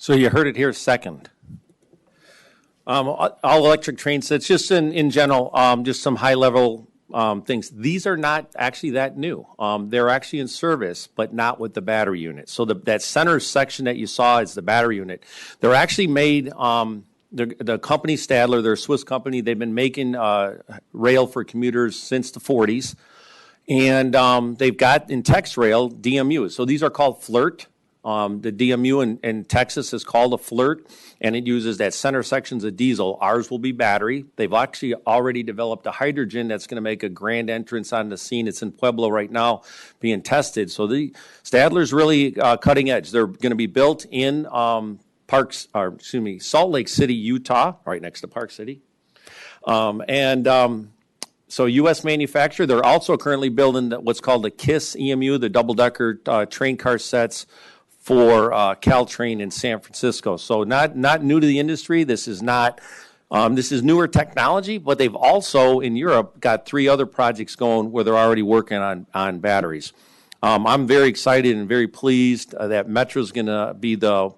So you heard it here second. All electric train sets, just in general, just some high level things. These are not actually that new. They're actually in service, but not with the battery unit. So that center section that you saw is the battery unit. They're actually made, the company Stadler, they're a Swiss company. They've been making rail for commuters since the 40s. And they've got in Tex Rail DMUs. So these are called FLIRT. The DMU in Texas is called a FLIRT, and it uses that center sections of diesel. Ours will be battery. They've actually already developed a hydrogen that's going to make a grand entrance on the scene. It's in Pueblo right now being tested. So the Stadler's really cutting edge. They're going to be built in Salt Lake City, Utah, right next to Park City. So U.S. manufacturer. They're also currently building what's called the KISS EMU, the double-decker train car sets for Caltrain in San Francisco. So not new to the industry. This is not. This is newer technology, but they've also in Europe got 3 other projects going where they're already working on batteries. I'm very excited and very pleased that Metra is going to be the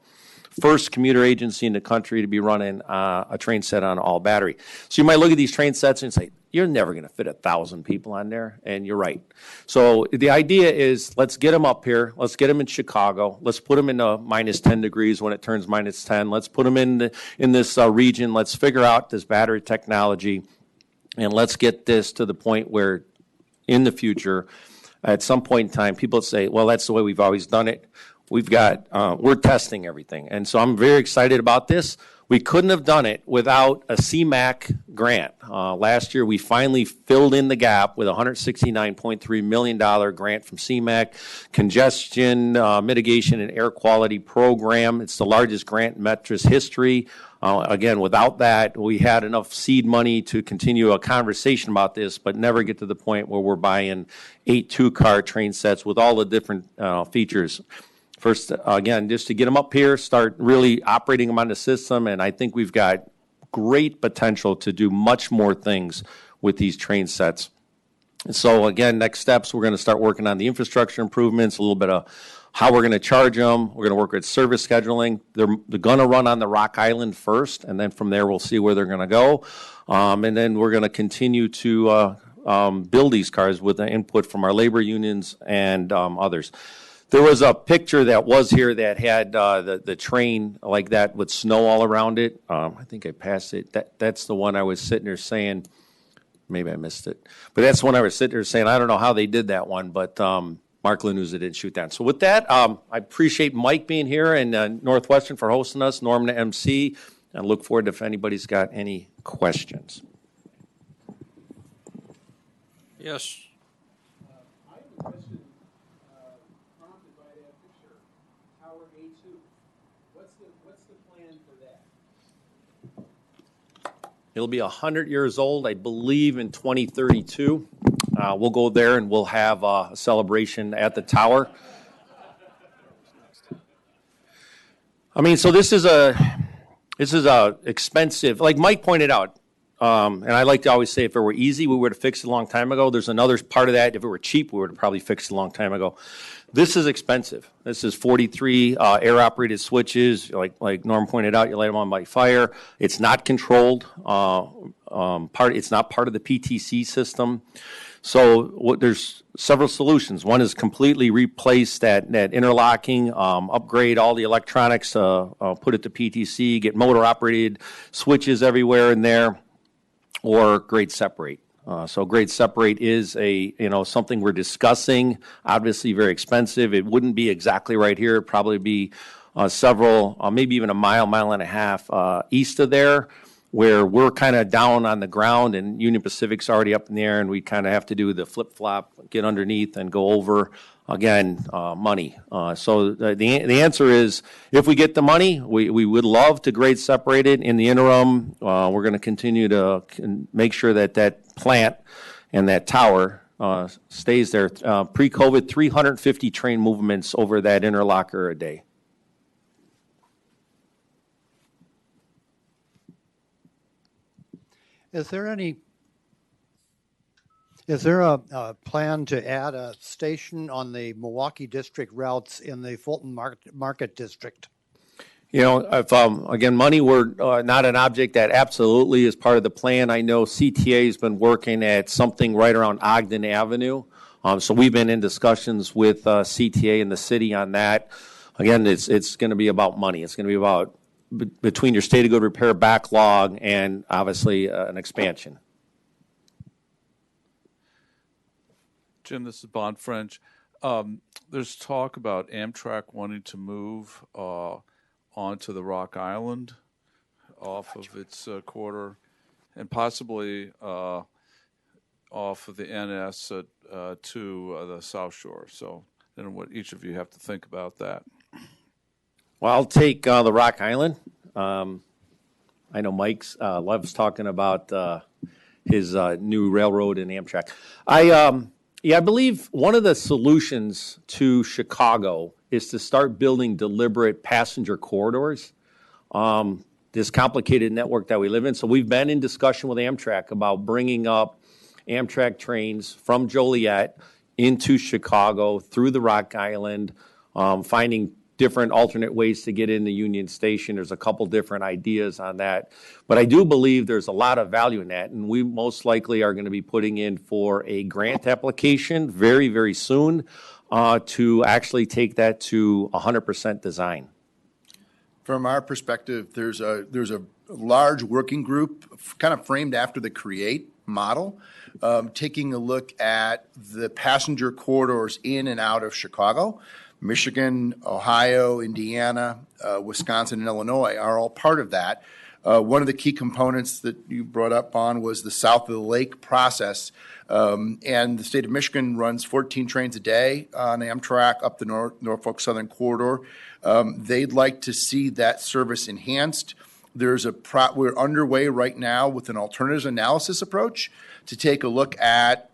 first commuter agency in the country to be running a train set on all battery. So you might look at these train sets and say, you're never going to fit 1,000 people on there, and you're right. So the idea is let's get them up here. Let's get them in Chicago. Let's put them in minus 10 degrees when it turns minus 10. Let's put them in this region. Let's figure out this battery technology, and let's get this to the point where in the future, at some point in time, people say, well, that's the way we've always done it. We're testing everything. And so I'm very excited about this. We couldn't have done it without a CMAQ grant. Last year, we finally filled in the gap with a $169.3 million grant from CMAQ, Congestion Mitigation and Air Quality Program. It's the largest grant in Metra's history. Again, without that, we had enough seed money to continue a conversation about this, but never get to the point where we're buying 8 2-car train sets with all the different features. First, again, just to get them up here, start really operating them on the system, and I think we've got great potential to do much more things with these train sets. And so, again, next steps, we're going to start working on the infrastructure improvements, a little bit of how we're going to charge them. We're going to work with service scheduling. They're going to run on the Rock Island first, and then from there we'll see where they're going to go. And then we're going to continue to build these cars with the input from our labor unions and others. There was a picture that was here that had the train like that with snow all around it. I think I passed it. That's the one I was sitting there saying, maybe I missed it. But that's the one I was sitting there saying, I don't know how they did that one, but Mark Lanuza didn't shoot that. So with that, I appreciate Mike being here and Northwestern for hosting us, Norman the MC, and look forward to if anybody's got any questions. Yes. I have a question prompted by that picture, Tower A2. What's the plan for that? It'll be 100 years old, I believe, in 2032. We'll go there and we'll have a celebration at the tower. I mean, so this is a expensive, like Mike pointed out, and I like to always say if it were easy, we would have fixed it a long time ago. There's another part of that. If it were cheap, we would have probably fixed it a long time ago. This is expensive. This is 43 air-operated switches. Like Norm pointed out, you light them on by fire. It's not controlled. It's not part of the PTC system. So there's several solutions. One is completely replace that interlocking, upgrade all the electronics, put it to PTC, get motor-operated switches everywhere in there, or grade separate. So grade separate is something we're discussing. Obviously, very expensive. It wouldn't be exactly right here. It'd probably be several, maybe even a mile and a half east of there, where we're kind of down on the ground and Union Pacific's already up in the air, and we kind of have to do the flip-flop, get underneath and go over, again, money. So the answer is, if we get the money, we would love to grade separate it. In the interim, we're going to continue to make sure that plant and that tower stays there. Pre-COVID, 350 train movements over that interlocker a day. Is there a plan to add a station on the Milwaukee District routes in the Fulton Market District? You know, if, again, money were not an object that absolutely is part of the plan. I know CTA has been working at something right around Ogden Avenue. So we've been in discussions with CTA and the city on that. Again, it's going to be about money. It's going to be about between your state of good repair backlog and obviously an expansion. Jim, this is Bond French. There's talk about Amtrak wanting to move onto the Rock Island off of its quarter and possibly off of the NS to the South Shore. So I don't know what each of you have to think about that. Well, I'll take the Rock Island. I know Mike's loves talking about his new railroad and Amtrak. I believe one of the solutions to Chicago is to start building deliberate passenger corridors. This complicated network that we live in. So we've been in discussion with Amtrak about bringing up Amtrak trains from Joliet into Chicago through the Rock Island, finding different alternate ways to get into Union Station. There's a couple different ideas on that. But I do believe there's a lot of value in that, and we most likely are going to be putting in for a grant application very, very soon to actually take that to 100% design. From our perspective, there's a large working group kind of framed after the CREATE model, taking a look at the passenger corridors in and out of Chicago. Michigan, Ohio, Indiana, Wisconsin, and Illinois are all part of that. One of the key components that you brought up on was the south of the lake process. And the state of Michigan runs 14 trains a day on Amtrak up the Norfolk Southern Corridor. They'd like to see that service enhanced. We're underway right now with an alternatives analysis approach to take a look at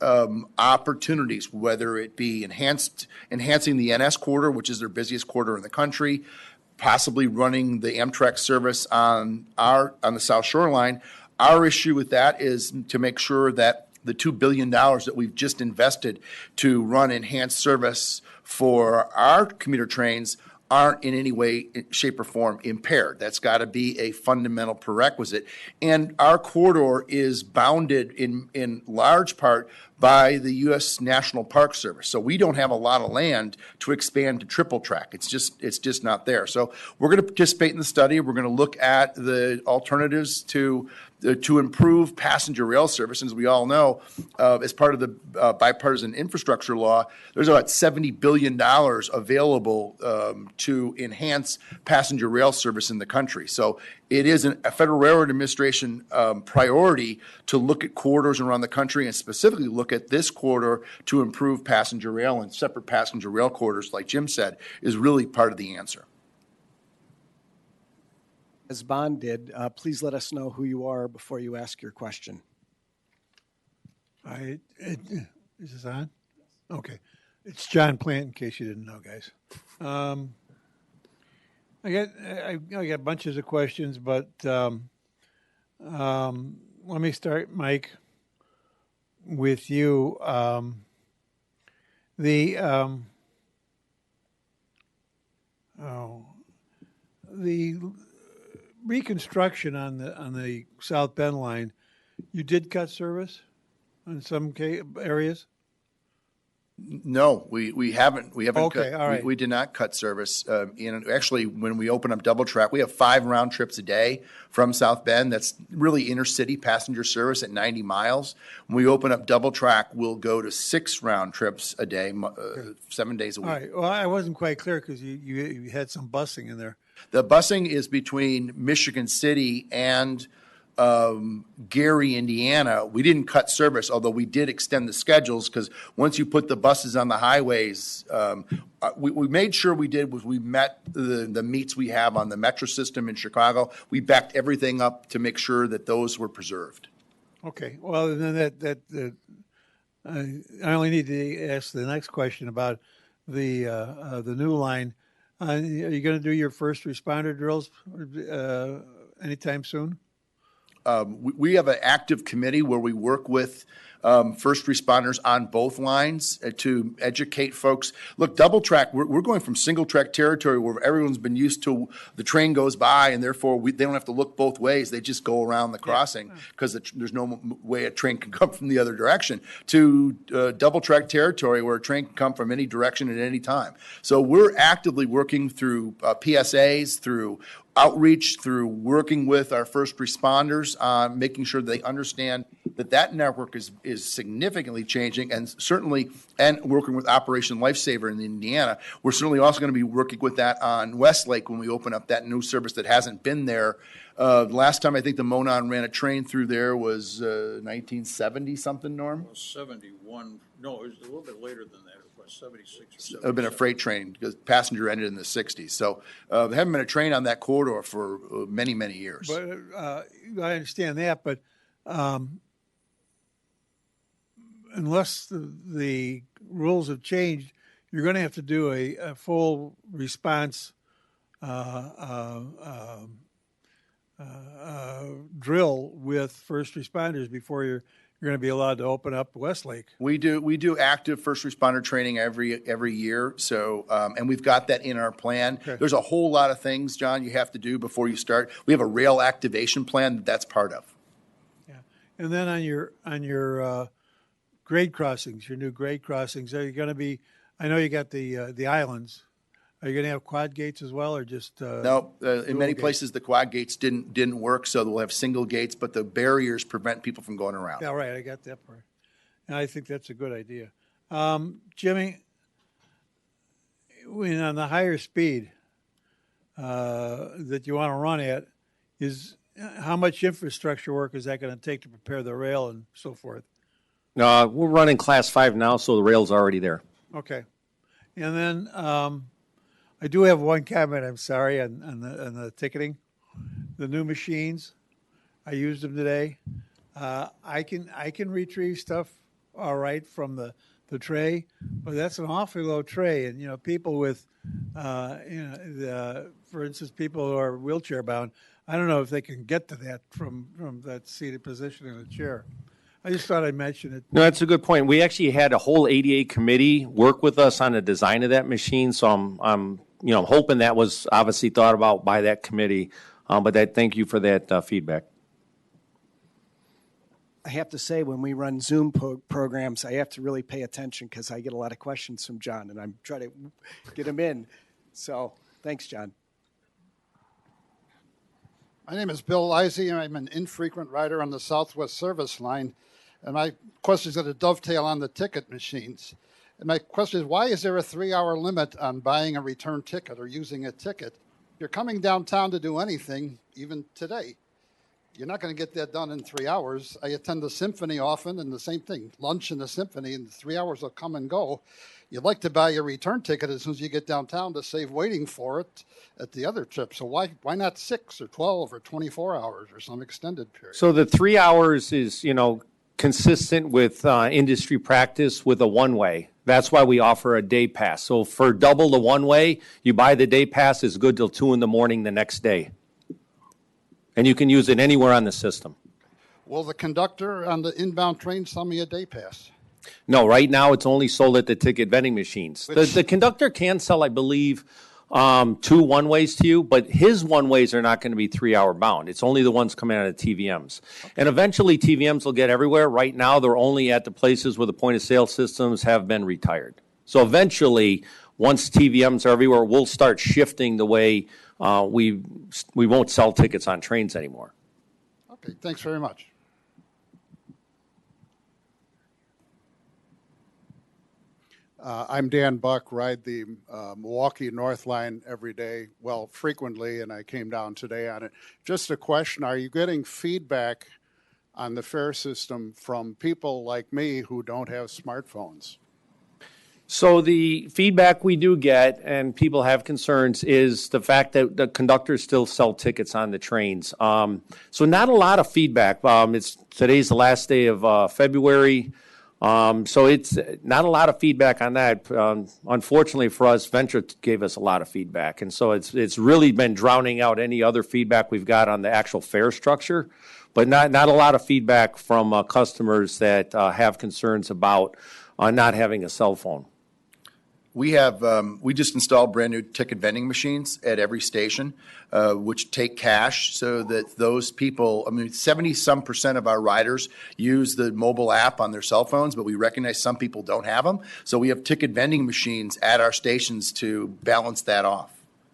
opportunities, whether it be enhancing the NS corridor, which is their busiest corridor in the country, possibly running the Amtrak service on the South Shoreline. Our issue with that is to make sure that the $2 billion that we've just invested to run enhanced service for our commuter trains aren't in any way, shape, or form impaired. That's got to be a fundamental prerequisite. And our corridor is bounded in large part by the U.S. National Park Service. So we don't have a lot of land to expand to triple track. It's just not there. So we're going to participate in the study. We're going to look at the alternatives to improve passenger rail service. And as we all know, as part of the bipartisan infrastructure law, there's about $70 billion available to enhance passenger rail service in the country. So it is a Federal Railroad Administration priority to look at corridors around the country and specifically look at this corridor to improve passenger rail, and separate passenger rail corridors, like Jim said, is really part of the answer. As Bond did, please let us know who you are before you ask your question. Is this on? Okay. It's John Plant, in case you didn't know, guys. I got bunches of questions, but let me start, Mike, with you. The reconstruction on the South Bend line, you did cut service in some areas? No, we haven't. We haven't. Okay, all right. We did not cut service. Actually, when we open up double track, we have 5 round trips a day from South Bend. That's really intercity passenger service at 90 miles. When we open up double track, we'll go to 6 round trips a day, 7 days a week. All right. Well, I wasn't quite clear because you had some busing in there. The busing is between Michigan City and Gary, Indiana. We didn't cut service, although we did extend the schedules, because once you put the buses on the highways, we made sure we met the meets we have on the Metra system in Chicago. We backed everything up to make sure that those were preserved. Okay. Well, then I only need to ask the next question about the new line. Are you going to do your first responder drills anytime soon? We have an active committee where we work with first responders on both lines to educate folks. Look, double track, we're going from single track territory where everyone's been used to the train goes by, and therefore they don't have to look both ways. They just go around the crossing because there's no way a train can come from the other direction, to double track territory where a train can come from any direction at any time. So we're actively working through PSAs, through outreach, through working with our first responders on making sure they understand that network is significantly changing, and working with Operation Lifesaver in Indiana. We're certainly also going to be working with that on Westlake when we open up that new service that hasn't been there. Last time I think the Monon ran a train through there was 1970 something, Norm? 71. No, it was a little bit later than that. It was 76 or 77. It would have been a freight train because passenger ended in the 60s. So there haven't been a train on that corridor for many, many years. But I understand that, but unless the rules have changed, you're going to have to do a full response drill with first responders before you're going to be allowed to open up Westlake. We do active first responder training every year. So and we've got that in our plan. Okay. There's a whole lot of things, John, you have to do before you start. We have a rail activation plan that's part of. Yeah, and then on your grade crossings, your new grade crossings, are you going to be? I know you got the islands. Are you going to have quad gates as well, or just No, in many gates? places the quad gates didn't work, so we'll have single gates, but the barriers prevent people from going around. Yeah, right. I got that part, and I think that's a good idea. Jimmy, when on the higher speed that you want to run at, is how much infrastructure work is that going to take to prepare the rail and so forth? We're running Class 5 now, so the rail's already there. Okay, and then I do have one comment. I'm sorry on the ticketing, the new machines. I used them today. I can retrieve stuff all right from the tray, but that's an awfully low tray, and people with for instance, people who are wheelchair bound. I don't know if they can get to that from that seated position in a chair. I just thought I'd mention it. No, that's a good point. We actually had a whole ADA committee work with us on the design of that machine, so I'm hoping that was obviously thought about by that committee. But thank you for that feedback. I have to say, when we run Zoom programs, I have to really pay attention because I get a lot of questions from John, and I'm trying to get them in. So thanks, John. My name is Bill Isey, and I'm an infrequent rider on the Southwest Service line. And my question is going to dovetail on the ticket machines. And my question is, why is there a 3-hour limit on buying a return ticket or using a ticket? You're coming downtown to do anything, even today. You're not going to get that done in 3 hours. I attend the symphony often, and the same thing, lunch in the symphony, and 3 hours will come and go. You'd like to buy your return ticket as soon as you get downtown to save waiting for it at the other trip. So why not 6 or 12 or 24 hours or some extended period? So the 3 hours is, consistent with industry practice with a one-way. That's why we offer a day pass. So for double the one-way, you buy the day pass, it's good till 2 in the morning the next day. And you can use it anywhere on the system. Will the conductor on the inbound train sell me a day pass? No, right now it's only sold at the ticket vending machines. The conductor can sell, I believe, 2 one-ways to you, but his one-ways are not going to be 3-hour bound. It's only the ones coming out of TVMs. Okay. And eventually TVMs will get everywhere. Right now they're only at the places where the point-of-sale systems have been retired. So eventually, once TVMs are everywhere, we'll start shifting the way we won't sell tickets on trains anymore. Okay, thanks very much. I'm Dan Buck, ride the Milwaukee North Line every day, well, frequently, and I came down today on it. Just a question, are you getting feedback on the fare system from people like me who don't have smartphones? So the feedback we do get, and people have concerns, is the fact that the conductors still sell tickets on the trains. So not a lot of feedback. Today's the last day of February. So it's not a lot of feedback on that. Unfortunately for us, Venture gave us a lot of feedback. And so it's really been drowning out any other feedback we've got on the actual fare structure, but not a lot of feedback from customers that have concerns about not having a cell phone. We just installed brand new ticket vending machines at every station, which take cash so that those people, 70-some% of our riders use the mobile app on their cell phones, but we recognize some people don't have them. So we have ticket vending machines at our stations to balance that off.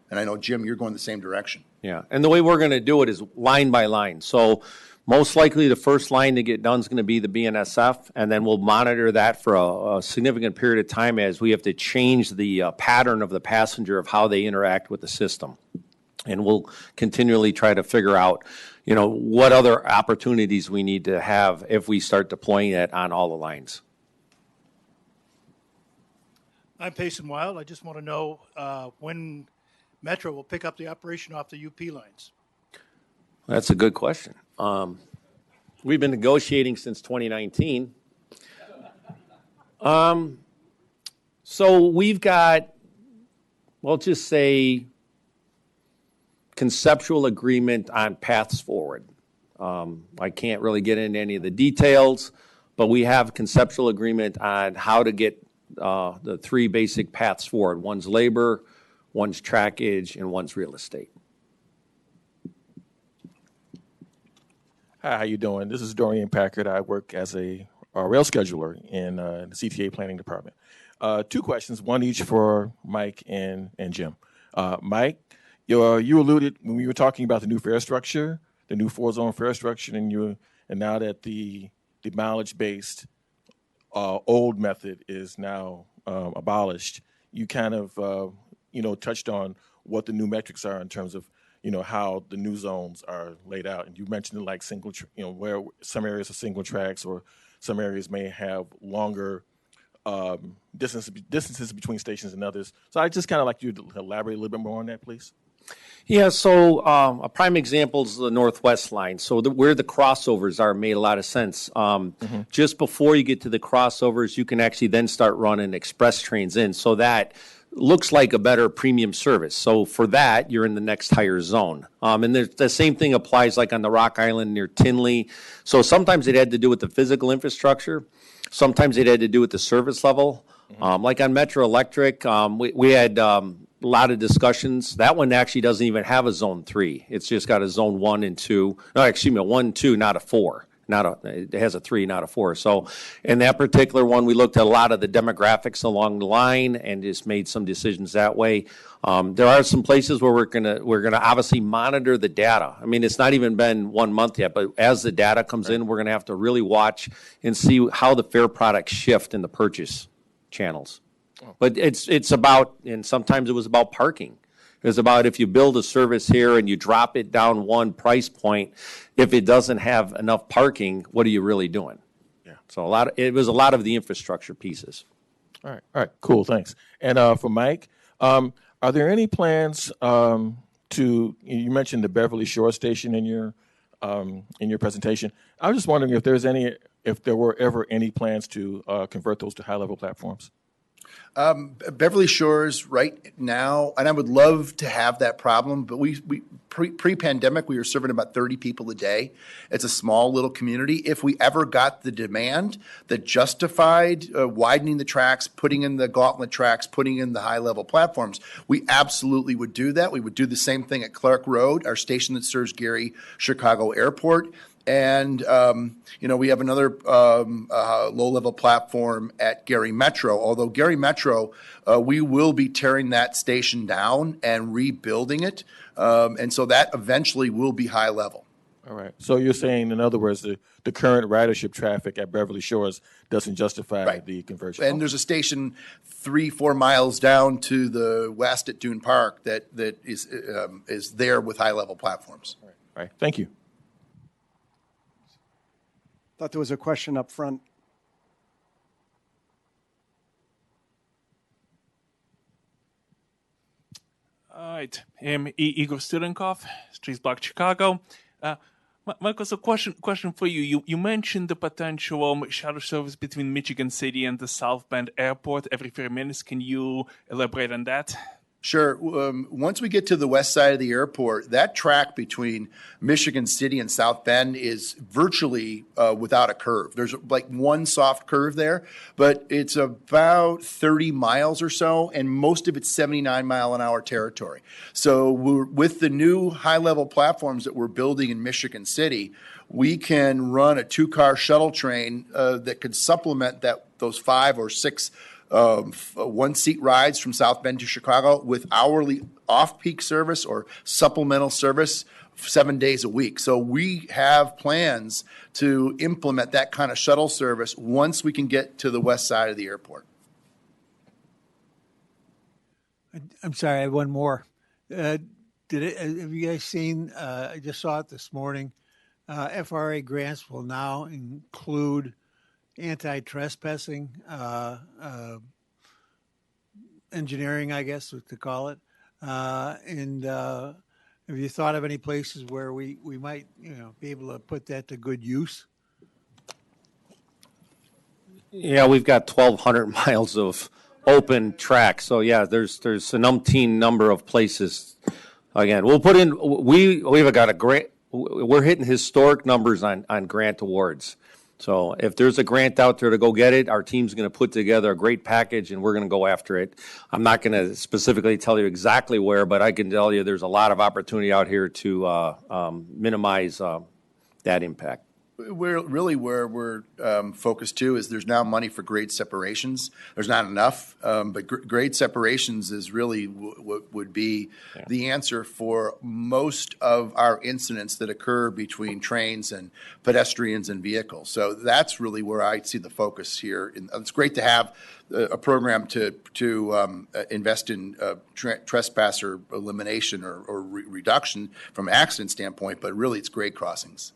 And I know, Jim, you're going the same direction. Yeah, and the way we're going to do it is line by line. So most likely the first line to get done is going to be the BNSF, and then we'll monitor that for a significant period of time as we have to change the pattern of the passenger of how they interact with the system. And we'll continually try to figure out, what other opportunities we need to have if we start deploying it on all the lines. I'm Payson Wild. I just want to know when Metro will pick up the operation off the UP lines. That's a good question. We've been negotiating since 2019. So we've got, well, just say conceptual agreement on paths forward. I can't really get into any of the details, but we have conceptual agreement on how to get the three basic paths forward. One's labor, one's trackage, and one's real estate. Hi, how you doing? This is Dorian Packard. I work as a rail scheduler in the CTA planning department. Two questions, one each for Mike and Jim. Mike, you alluded when we were talking about the new fare structure, the new 4-zone fare structure, and now that the mileage-based old method is now abolished, you kind of touched on what the new metrics are in terms of how the new zones are laid out. And you mentioned it like where some areas are single tracks or some areas may have longer distances between stations than others. So I just kind of like you to elaborate a little bit more on that, please. Yeah, so a prime example is the Northwest line. So where the crossovers are made a lot of sense. Just before you get to the crossovers, you can actually then start running express trains in. So that looks like a better premium service. So for that, you're in the next higher zone. And the same thing applies like on the Rock Island near Tinley. So sometimes it had to do with the physical infrastructure. Sometimes it had to do with the service level. Like on Metro Electric, we had a lot of discussions. That one actually doesn't even have a zone 3. It's just got a zone 1 and 2. No, excuse me, a 1, 2, not a 4. It has a 3, not a 4. So in that particular one, we looked at a lot of the demographics along the line and just made some decisions that way. There are some places where we're gonna obviously monitor the data. I mean, it's not even been 1 month yet, but as the data comes in, we're gonna have to really watch and see how the fare products shift in the purchase channels. But it's about, and sometimes it was about parking. It was about if you build a service here and you drop it down one price point, if it doesn't have enough parking, what are you really doing? Yeah. So it was a lot of the infrastructure pieces. All right, cool, thanks. And for Mike, are there any plans you mentioned the Beverly Shores station in your presentation. I was just wondering if there were ever any plans to convert those to high-level platforms. Beverly Shores right now, and I would love to have that problem, but we pre-pandemic, we were serving about 30 people a day. It's a small little community. If we ever got the demand that justified widening the tracks, putting in the gauntlet tracks, putting in the high-level platforms, we absolutely would do that. We would do the same thing at Clark Road, our station that serves Gary Chicago Airport. And, we have another low-level platform at Gary Metro. Although Gary Metro, we will be tearing that station down and rebuilding it. And so that eventually will be high level. All right. So you're saying, in other words, the current ridership traffic at Beverly Shores doesn't justify the conversion. And there's a station 3-4 miles down to the west at Dune Park that is there with high-level platforms. All right. Thank you. Thought there was a question up front. All right. I'm Igor Sturenkov, Streets Block, Chicago. Michael, so question for you. You mentioned the potential shuttle service between Michigan City and the South Bend Airport every 3 minutes. Can you elaborate on that? Sure. Once we get to the west side of the airport, that track between Michigan City and South Bend is virtually without a curve. There's like one soft curve there, but it's about 30 miles or so, and most of it's 79-mile-an-hour territory. So with the new high-level platforms that we're building in Michigan City, we can run a 2-car shuttle train that could supplement those 5 or 6 one-seat rides from South Bend to Chicago with hourly off-peak service or supplemental service 7 days a week. So we have plans to implement that kind of shuttle service once we can get to the west side of the airport. I'm sorry, I have one more. Have you guys seen, I just saw it this morning, FRA grants will now include anti-trespassing engineering, I guess, to call it. And have you thought of any places where we might, be able to put that to good use? Yeah, we've got 1,200 miles of open track. So yeah, there's an umpteen number of places. Again, we'll put in. We've got a grant. We're hitting historic numbers on grant awards. So if there's a grant out there to go get it, our team's going to put together a great package and we're going to go after it. I'm not going to specifically tell you exactly where, but I can tell you there's a lot of opportunity out here to minimize that impact. Where we're focused too is there's now money for grade separations. There's not enough, but grade separations is really what would be the answer for most of our incidents that occur between trains and pedestrians and vehicles. So that's really where I see the focus here. And it's great to have a program to invest in trespasser elimination or reduction from accident standpoint, but really it's grade crossings.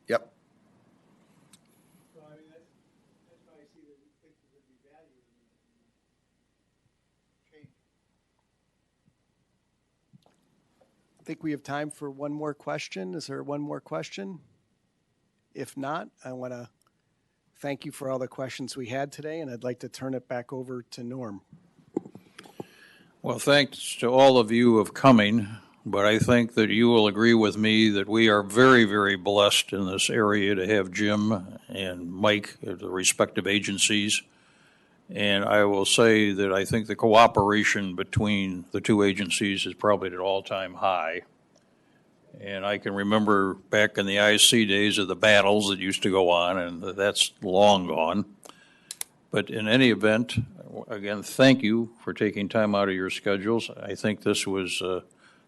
Yep. So, I mean, that's why I see that we think there would be value in change. I think we have time for one more question. Is there one more question? If not, I want to thank you for all the questions we had today, and I'd like to turn it back over to Norm. Well, thanks to all of you of coming, but I think that you will agree with me that we are very, very blessed in this area to have Jim and Mike at the respective agencies. And I will say that I think the cooperation between the two agencies is probably at an all-time high. And I can remember back in the IC days of the battles that used to go on, and that's long gone. But in any event, again, thank you for taking time out of your schedules. I think this was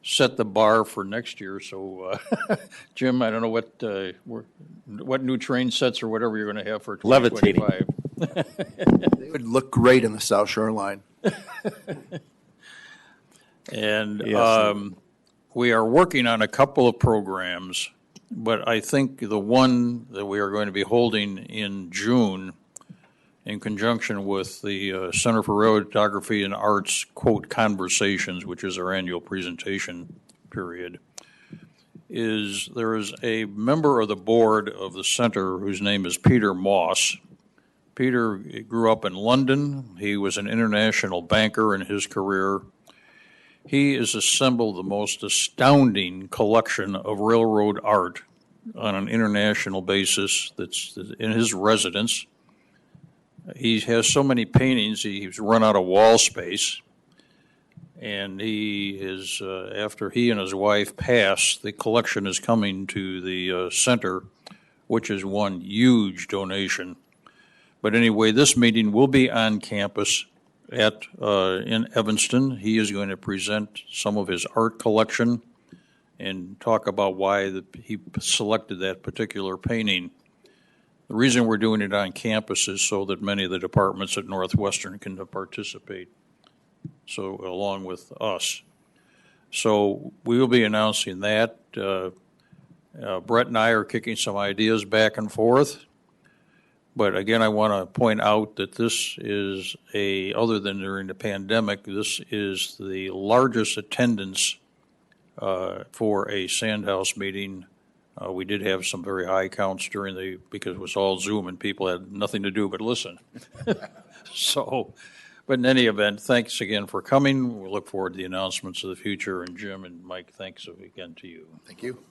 set the bar for next year. So, Jim, I don't know what new train sets or whatever you're going to have for 2025. They would look great in the South Shoreline. And Yes. We are working on a couple of programs, but I think the one that we are going to be holding in June in conjunction with the Center for Railroad Photography and Arts, quote, conversations, which is our annual presentation period, is there is a member of the board of the center whose name is Peter Moss. Peter grew up in London. He was an international banker in his career. He has assembled the most astounding collection of railroad art on an international basis that's in his residence. He has so many paintings, he's run out of wall space. And he is, after he and his wife pass, the collection is coming to the center, which is one huge donation. But anyway, this meeting will be on campus in Evanston. He is going to present some of his art collection and talk about why he selected that particular painting. The reason we're doing it on campus is so that many of the departments at Northwestern can participate, so along with us. So we will be announcing that. Brett and I are kicking some ideas back and forth. But again, I want to point out that this is other than during the pandemic, this is the largest attendance for a Sandhouse meeting. We did have some very high counts because it was all Zoom and people had nothing to do but listen. So, but in any event, thanks again for coming. We look forward to the announcements of the future. And Jim and Mike, thanks again to you. Thank you.